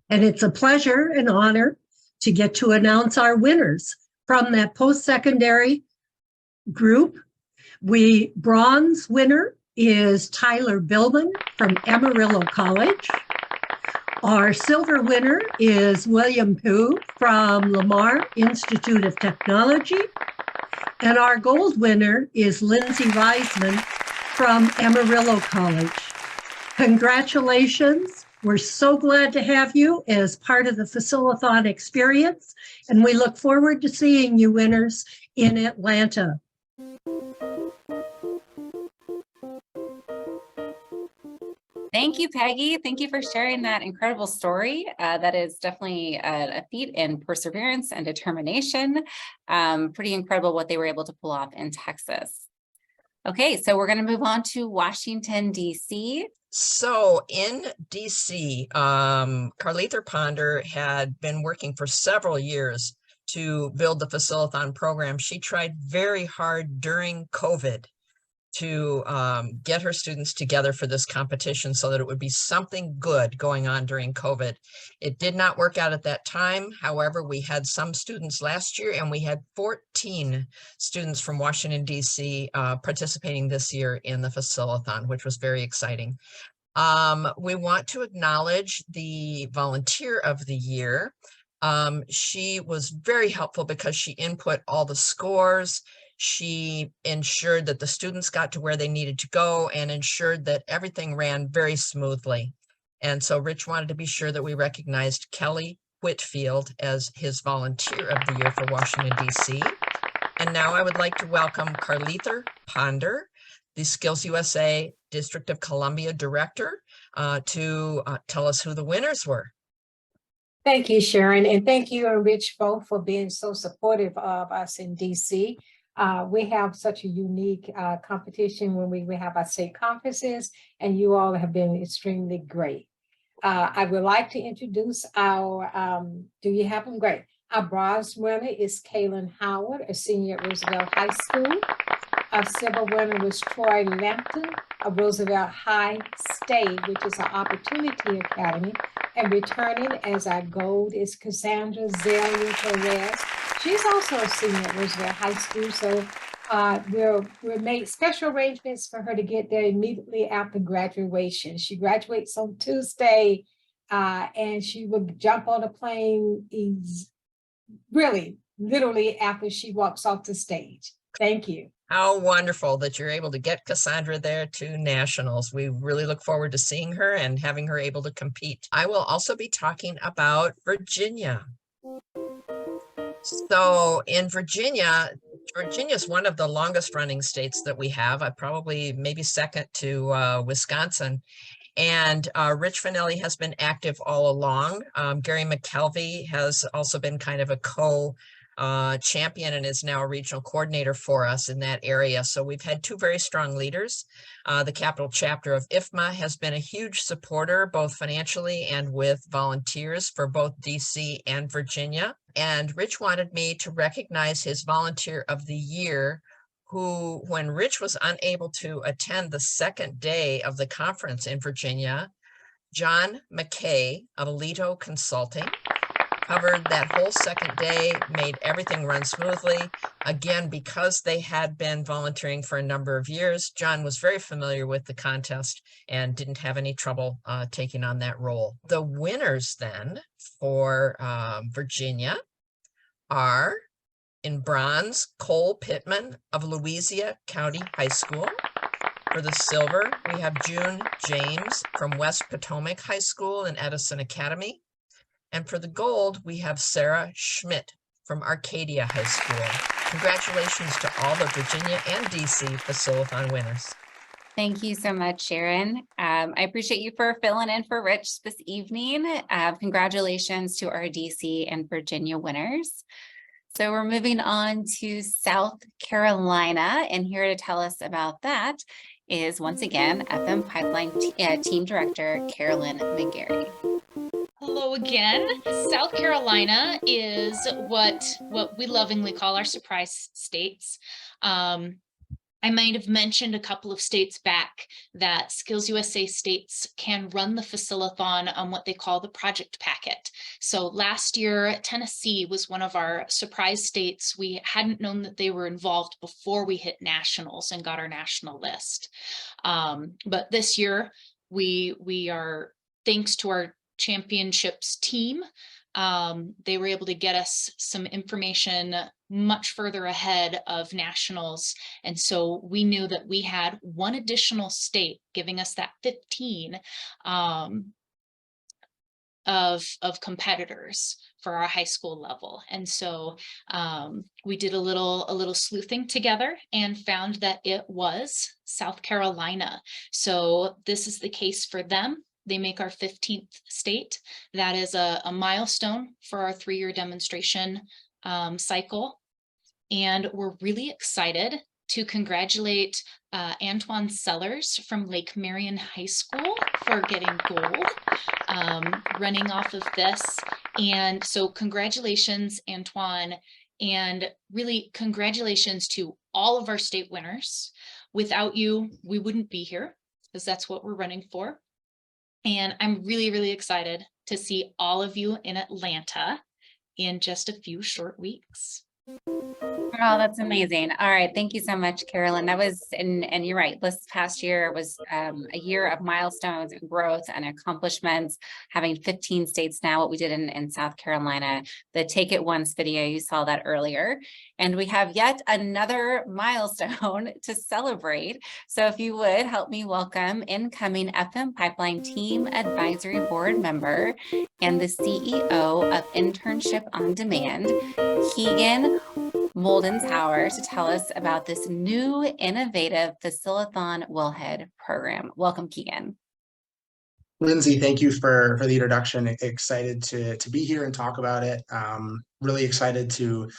Speaker 17: And it's a pleasure and honor to get to announce our winners from that post-secondary group. Bronze winner is Tyler Billman from Amarillo College. Our silver winner is William Pugh from Lamar Institute of Technology. And our gold winner is Lindsay Reisman from Amarillo College. Congratulations. We're so glad to have you as part of the Facilithon experience, and we look forward to seeing you winners in Atlanta.
Speaker 2: Thank you, Peggy. Thank you for sharing that incredible story. That is definitely a feat in perseverance and determination. Pretty incredible what they were able to pull off in Texas. Okay, so we're going to move on to Washington, D.C.
Speaker 4: So in DC, Carletha Ponder had been working for several years to build the Facilithon program. She tried very hard during COVID to get her students together for this competition so that it would be something good going on during COVID. It did not work out at that time. However, we had some students last year, and we had 14 students from Washington, D.C. Participating this year in the Facilithon, which was very exciting. We want to acknowledge the Volunteer of the Year. She was very helpful because she input all the scores. She ensured that the students got to where they needed to go and ensured that everything ran very smoothly. And so Rich wanted to be sure that we recognized Kelly Whitfield as his Volunteer of the Year for Washington, D.C. And now I would like to welcome Carletha Ponder, the Skills USA District of Columbia Director, to tell us who the winners were.
Speaker 6: Thank you, Sharon, and thank you, Rich, both for being so supportive of us in DC. We have such a unique competition when we have our state conferences, and you all have been extremely great. I would like to introduce our, do you have them? Great. Our bronze winner is Kaylin Howard, a senior at Roosevelt High School. Our silver winner was Troy Lampton of Roosevelt High State, which is an Opportunity Academy. And returning as our gold is Cassandra Zelia Perez. She's also a senior at Roosevelt High School, so we'll make special arrangements for her to get there immediately after graduation. She graduates on Tuesday, and she will jump on a plane literally after she walks off the stage. Thank you.
Speaker 4: How wonderful that you're able to get Cassandra there to nationals. We really look forward to seeing her and having her able to compete. I will also be talking about Virginia. So in Virginia is one of the longest running states that we have. Probably maybe second to Wisconsin. And Rich Finelli has been active all along. Gary McKelvey has also been kind of a champion and is now a regional coordinator for us in that area. So we've had two very strong leaders. The Capital Chapter of IFMA has been a huge supporter, both financially and with volunteers for both DC and Virginia. And Rich wanted me to recognize his Volunteer of the Year, who, when Rich was unable to attend the second day of the conference in Virginia, John McKay of Alito Consulting covered that whole second day, made everything run smoothly. Again, because they had been volunteering for a number of years, John was very familiar with the contest and didn't have any trouble taking on that role. The winners then for Virginia are in bronze, Cole Pittman of Louisa County High School. For the silver, we have June James from West Potomac High School and Edison Academy. And for the gold, we have Sarah Schmidt from Arcadia High School. Congratulations to all the Virginia and DC Faciliton winners.
Speaker 2: Thank you so much, Sharon. I appreciate you for filling in for Rich this evening. Congratulations to our DC and Virginia winners. So we're moving on to South Carolina, and here to tell us about that is once again FM Pipeline Team Director Carolyn McGarry.
Speaker 12: Hello again. South Carolina is what we lovingly call our surprise states. I might have mentioned a couple of states back that Skills USA states can run the Faciliton on what they call the project packet. So last year, Tennessee was one of our surprise states. We hadn't known that they were involved before we hit nationals and got our national list. But this year, we are, thanks to our championships team, they were able to get us some information much further ahead of nationals. And so we knew that we had one additional state giving us that 15 of competitors for our high school level. And so we did a little sleuthing together and found that it was South Carolina. So this is the case for them. They make our 15th state. That is a milestone for our 3-year demonstration cycle. And we're really excited to congratulate Antoine Sellers from Lake Marion High School for getting gold, running off of this. And so congratulations, Antoine, and really congratulations to all of our state winners. Without you, we wouldn't be here, because that's what we're running for. And I'm really, really excited to see all of you in Atlanta in just a few short weeks.
Speaker 2: Oh, that's amazing. All right. Thank you so much, Carolyn. That was, and you're right, this past year was a year of milestones and growth and accomplishments, having 15 states now, what we did in South Carolina, the Take It Once video, you saw that earlier. And we have yet another milestone to celebrate. So if you would help me welcome incoming FM Pipeline Team Advisory Board member and the CEO of Internship on Demand, Keegan Moldenshauer, to tell us about this new innovative Faciliton Wellhead program. Welcome, Keegan.
Speaker 7: Lindsay, thank you for the introduction. Excited to be here and talk about it. Really excited to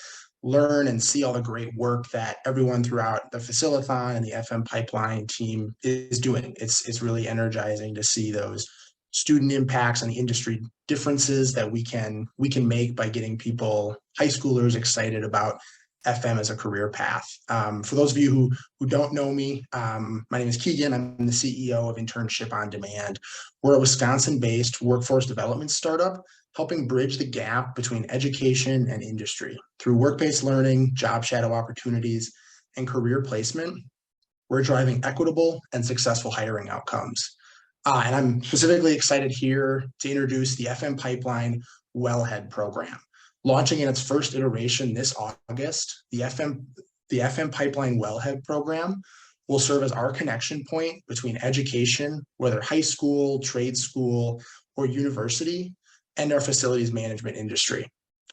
Speaker 7: learn and see all the great work that everyone throughout the Faciliton and the FM Pipeline team is doing. It's really energizing to see those student impacts and the industry differences that we can make by getting people, high schoolers, excited about FM as a career path. For those of you who don't know me, my name is Keegan. I'm the CEO of Internship on Demand. We're a Wisconsin-based workforce development startup helping bridge the gap between education and industry through work-based learning, job shadow opportunities, and career placement. We're driving equitable and successful hiring outcomes. And I'm specifically excited here to introduce the FM Pipeline Wellhead program. Launching in its first iteration this August, the FM Pipeline Wellhead program will serve as our connection point between education, whether high school, trade school, or university, and our facilities management industry.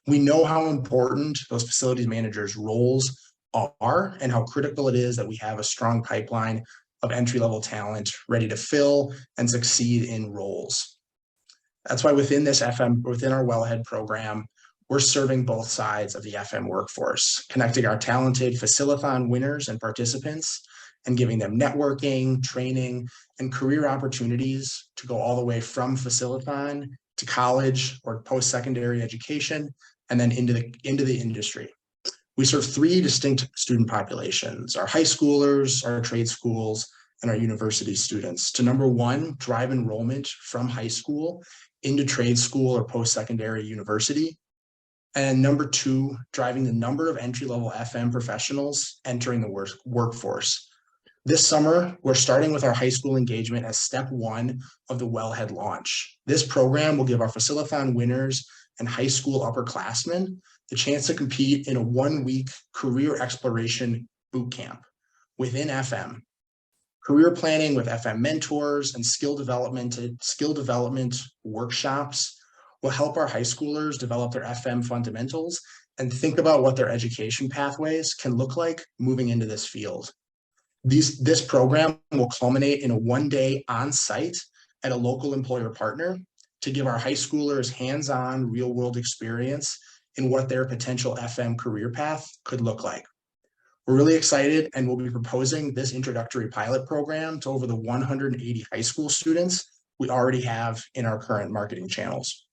Speaker 7: We know how important those facilities managers' roles are and how critical it is that we have a strong pipeline of entry-level talent ready to fill and succeed in roles. That's why within our Wellhead program, we're serving both sides of the FM workforce, connecting our talented Faciliton winners and participants and giving them networking, training, and career opportunities to go all the way from Faciliton to college or post-secondary education, and then into the industry. We serve 3 distinct student populations: our high schoolers, our trade schools, and our university students to, number one, drive enrollment from high school into trade school or post-secondary university. And number two, driving the number of entry-level FM professionals entering the workforce. This summer, we're starting with our high school engagement as step one of the Wellhead launch. This program will give our Facilithon winners and high school upperclassmen the chance to compete in a 1-week career exploration boot camp within FM. Career planning with FM mentors and skill development workshops will help our high schoolers develop their FM fundamentals and think about what their education pathways can look like moving into this field. This program will culminate in a 1-day on-site at a local employer partner to give our high schoolers hands-on real-world experience in what their potential FM career path could look like. We're really excited, and we'll be proposing this introductory pilot program to over the 180 high school students we already have in our current marketing channels.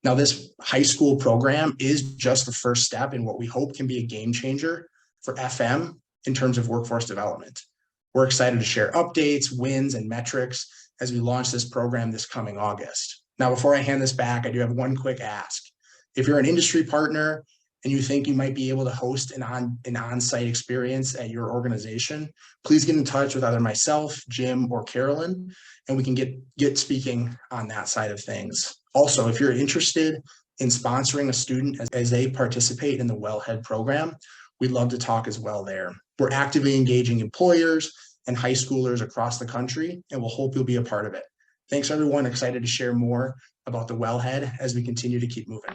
Speaker 7: Now, this high school program is just the first step in what we hope can be a game changer for FM in terms of workforce development. We're excited to share updates, wins, and metrics as we launch this program this coming August. Now, before I hand this back, I do have one quick ask. If you're an industry partner and you think you might be able to host an on-site experience at your organization, please get in touch with either myself, Jim, or Carolyn, and we can get speaking on that side of things. Also, if you're interested in sponsoring a student as they participate in the Wellhead program, we'd love to talk as well there. We're actively engaging employers and high schoolers across the country, and we'll hope you'll be a part of it. Thanks, everyone. Excited to share more about the Wellhead as we continue to keep moving.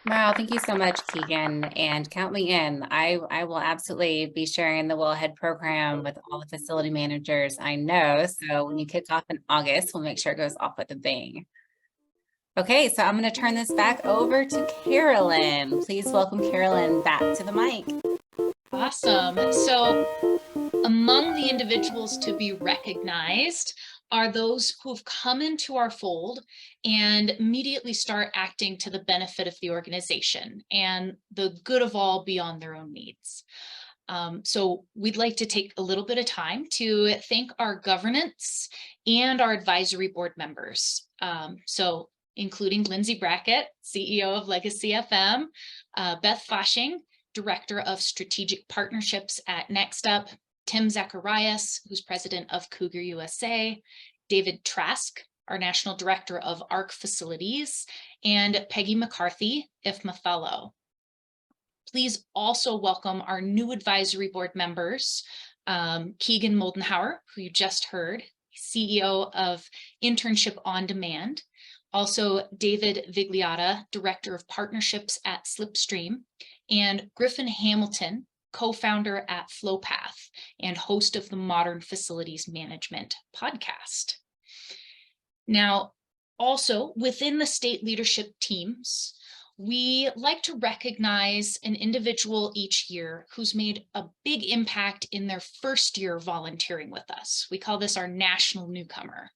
Speaker 2: Wow, thank you so much, Keegan, and count me in. I will absolutely be sharing the Wellhead program with all the facility managers I know. So when you kick off in August, we'll make sure it goes off with a bang. Okay, so I'm going to turn this back over to Carolyn. Please welcome Carolyn back to the mic.
Speaker 12: Awesome. So among the individuals to be recognized are those who have come into our fold and immediately start acting to the benefit of the organization and the good of all beyond their own needs. So we'd like to take a little bit of time to thank our governance and our advisory board members. So including Lindsay Brackett, CEO of Legacy FM, Beth Fashing, Director of Strategic Partnerships at Next Up, Tim Zacharias, who's president of Cougar USA, David Trask, our National Director of ARC Facilities, and Peggy McCarthy, IFMA Fellow. Please also welcome our new advisory board members, Keegan Moldenhauer, who you just heard, CEO of Internship On Demand, also David Vigliata, Director of Partnerships at Slipstream, and Griffin Hamilton, co-founder at FlowPath and host of the Modern Facilities Management podcast. Now, also within the state leadership teams, we like to recognize an individual each year who's made a big impact in their first year volunteering with us. We call this our national newcomer.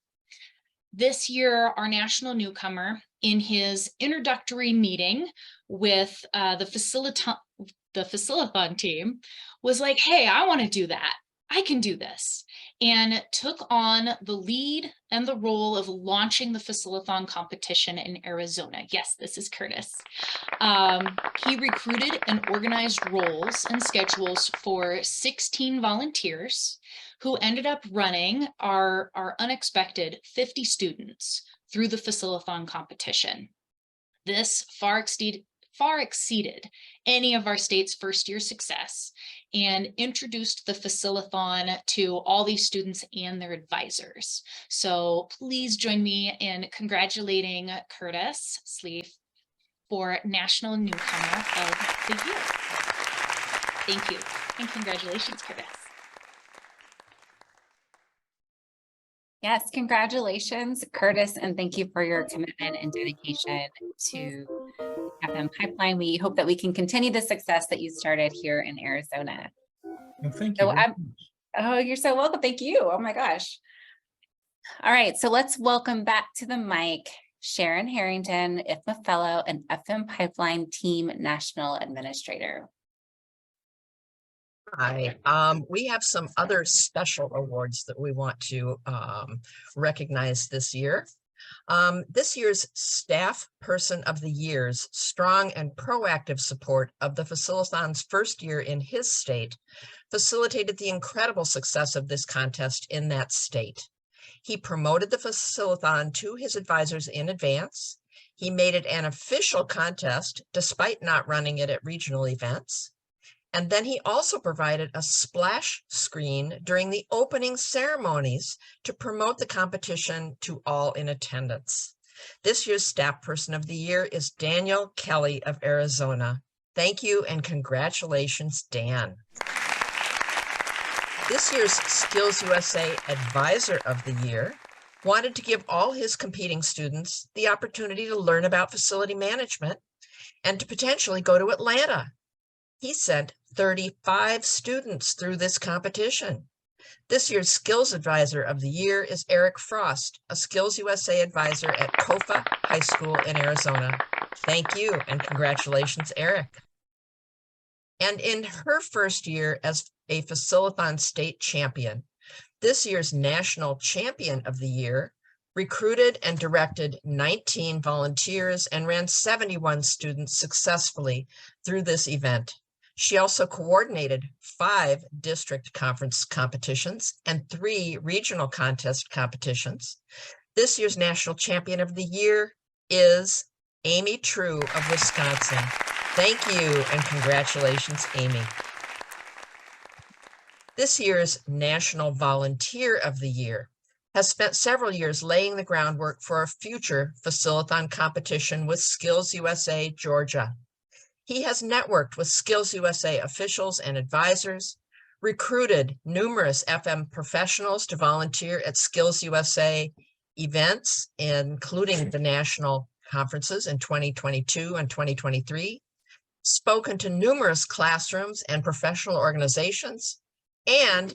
Speaker 12: This year, our national newcomer, in his introductory meeting with the Facilithon team, was like, hey, I want to do that. I can do this. And took on the lead and the role of launching the Facilithon competition in Arizona. Yes, this is Curtis. He recruited and organized roles and schedules for 16 volunteers who ended up running our unexpected 50 students through the Facilithon competition. This far exceeded any of our state's first year success and introduced the Facilithon to all these students and their advisors. So please join me in congratulating Curtis Sleeve for National Newcomer of the Year. Thank you, and congratulations, Curtis.
Speaker 2: Yes, congratulations, Curtis, and thank you for your commitment and dedication to FM Pipeline. We hope that we can continue the success that you started here in Arizona.
Speaker 16: Well, thank you.
Speaker 2: Oh, you're so welcome. Thank you. Oh my gosh. All right, so let's welcome back to the mic Sharon Harrington, IFMA Fellow and FM Pipeline Team National Administrator.
Speaker 4: Hi, we have some other special awards that we want to recognize this year. This year's Staff Person of the Year's strong and proactive support of the Facilithon's first year in his state facilitated the incredible success of this contest in that state. He promoted the Facilithon to his advisors in advance. He made it an official contest despite not running it at regional events. And then he also provided a splash screen during the opening ceremonies to promote the competition to all in attendance. This year's Staff Person of the Year is Daniel Kelly of Arizona. Thank you and congratulations, Dan. This year's Skills USA Advisor of the Year wanted to give all his competing students the opportunity to learn about facility management and to potentially go to Atlanta. He sent 35 students through this competition. This year's Skills Advisor of the Year is Eric Frost, a Skills USA advisor at Kofa High School in Arizona. Thank you and congratulations, Eric. And in her first year as a Facilithon state champion, this year's National Champion of the Year recruited and directed 19 volunteers and ran 71 students successfully through this event. She also coordinated 5 district conference competitions and 3 regional contest competitions. This year's National Champion of the Year is Amy True of Wisconsin. Thank you and congratulations, Amy. This year's National Volunteer of the Year has spent several years laying the groundwork for a future Facilithon competition with Skills USA Georgia. He has networked with Skills USA officials and advisors, recruited numerous FM professionals to volunteer at Skills USA events, including the national conferences in 2022 and 2023, spoken to numerous classrooms and professional organizations, and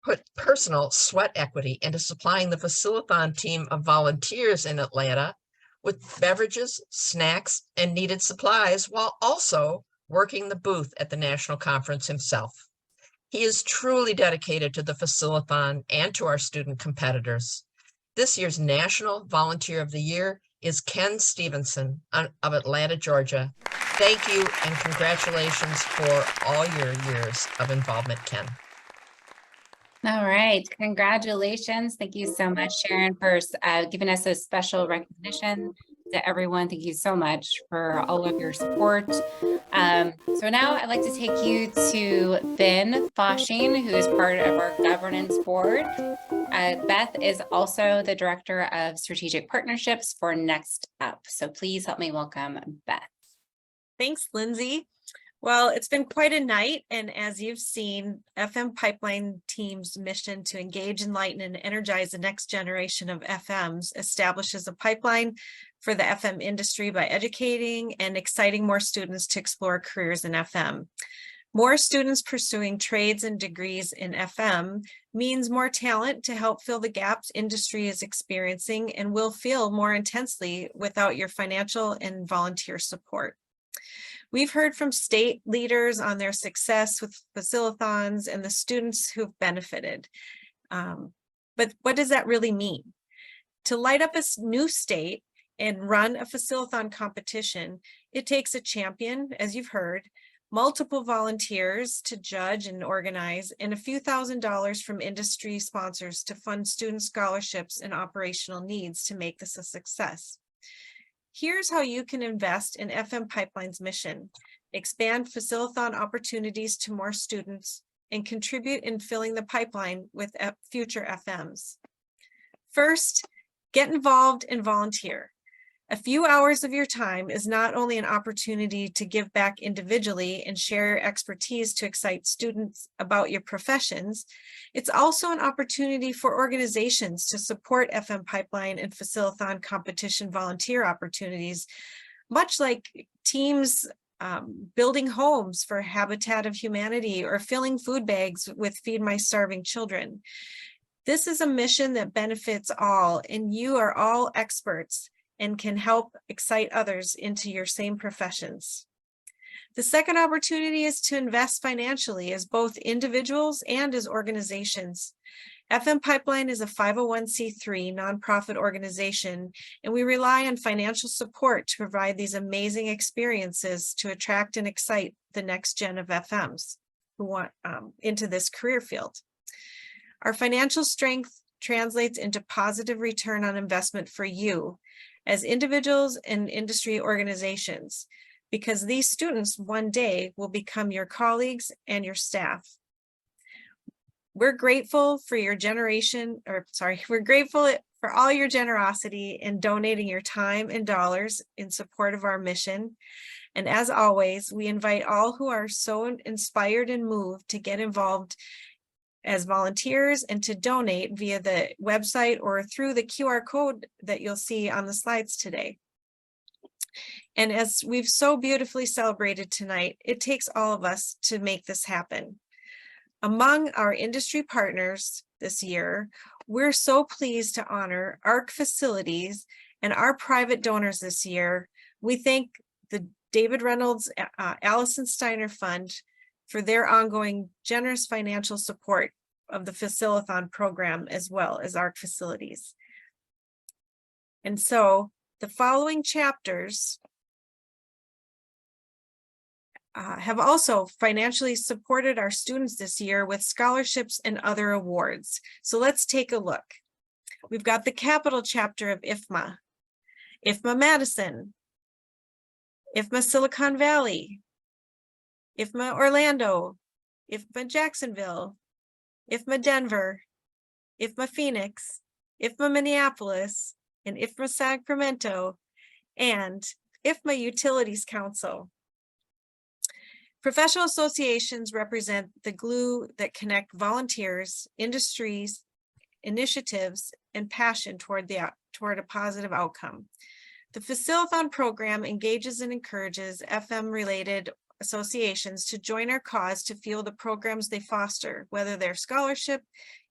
Speaker 4: put personal sweat equity into supplying the Facilithon team of volunteers in Atlanta with beverages, snacks, and needed supplies, while also working the booth at the national conference himself. He is truly dedicated to the Facilithon and to our student competitors. This year's National Volunteer of the Year is Ken Stevenson of Atlanta, Georgia. Thank you and congratulations for all your years of involvement, Ken.
Speaker 2: All right, congratulations. Thank you so much, Sharon, for giving us a special recognition to everyone. Thank you so much for all of your support. So now I'd like to take you to Ben Foshing, who is part of our governance board. Beth is also the Director of Strategic Partnerships for Next Up. So please help me welcome Beth.
Speaker 5: Thanks, Lindsay. Well, it's been quite a night, and as you've seen, FM Pipeline Team's mission to engage, enlighten, and energize the next generation of FMs establishes a pipeline for the FM industry by educating and exciting more students to explore careers in FM. More students pursuing trades and degrees in FM means more talent to help fill the gaps industry is experiencing and will feel more intensely without your financial and volunteer support. We've heard from state leaders on their success with Facilithons and the students who've benefited. But what does that really mean? To light up a new state and run a Facilithon competition, it takes a champion, as you've heard, multiple volunteers to judge and organize, and a few $1,000s from industry sponsors to fund student scholarships and operational needs to make this a success. Here's how you can invest in FM Pipeline's mission, expand Facilithon opportunities to more students, and contribute in filling the pipeline with future FMs. First, get involved and volunteer. A few hours of your time is not only an opportunity to give back individually and share your expertise to excite students about your professions, it's also an opportunity for organizations to support FM Pipeline and Facilithon competition volunteer opportunities, much like teams building homes for Habitat of Humanity or filling food bags with Feed My Starving Children. This is a mission that benefits all, and you are all experts and can help excite others into your same professions. The second opportunity is to invest financially as both individuals and as organizations. FM Pipeline is a 501c3 nonprofit organization, and we rely on financial support to provide these amazing experiences to attract and excite the next gen of FMs who want into this career field. Our financial strength translates into positive return on investment for you as individuals and industry organizations, because these students one day will become your colleagues and your staff. We're grateful for your we're grateful for all your generosity in donating your time and dollars in support of our mission. And as always, we invite all who are so inspired and moved to get involved as volunteers and to donate via the website or through the QR code that you'll see on the slides today. And as we've so beautifully celebrated tonight, it takes all of us to make this happen. Among our industry partners this year, we're so pleased to honor ARC Facilities and our private donors this year. We thank the David Reynolds Allison Steiner Fund for their ongoing generous financial support of the Facilithon program, as well as ARC Facilities. And so the following chapters have also financially supported our students this year with scholarships and other awards. So let's take a look. We've got the Capital chapter of IFMA, IFMA Madison, IFMA Silicon Valley, IFMA Orlando, IFMA Jacksonville, IFMA Denver, IFMA Phoenix, IFMA Minneapolis, and IFMA Sacramento, and IFMA Utilities Council. Professional associations represent the glue that connect volunteers, industries, initiatives, and passion toward a positive outcome. The Facilithon program engages and encourages FM-related associations to join our cause to fuel the programs they foster, whether they're scholarship,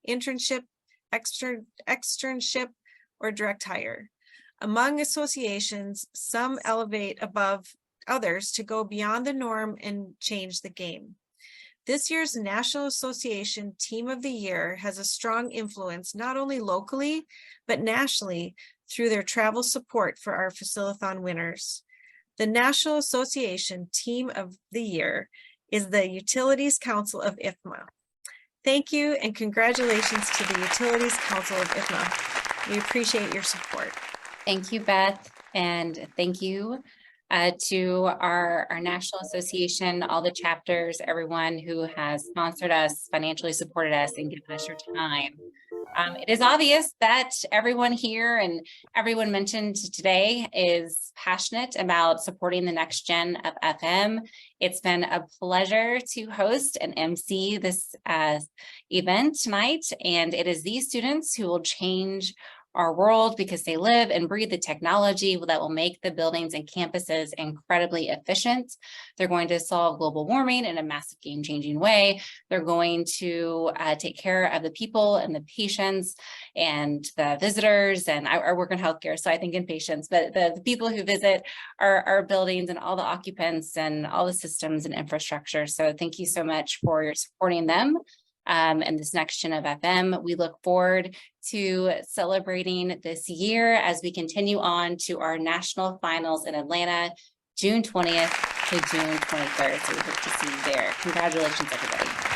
Speaker 5: internship, externship, or direct hire. Among associations, some elevate above others to go beyond the norm and change the game. This year's National Association Team of the Year has a strong influence, not only locally, but nationally through their travel support for our Facilithon winners. The National Association Team of the Year is the Utilities Council of IFMA. Thank you and congratulations to the Utilities Council of IFMA. We appreciate your support.
Speaker 2: Thank you, Beth, and thank you to our National Association, all the chapters, everyone who has sponsored us, financially supported us, and given us your time. It is obvious that everyone here and everyone mentioned today is passionate about supporting the next gen of FM. It's been a pleasure to host and MC this event tonight, and it is these students who will change our world because they live and breathe the technology that will make the buildings and campuses incredibly efficient. They're going to solve global warming in a massive game-changing way. They're going to take care of the people and the patients and the visitors, and I work in healthcare, so I think in patients, but the people who visit our buildings and all the occupants and all the systems and infrastructure. So thank you so much for your supporting them. And this next gen of FM. We look forward to celebrating this year as we continue on to our national finals in Atlanta, June 20th to June 23rd. So we hope to see you there. Congratulations, everybody.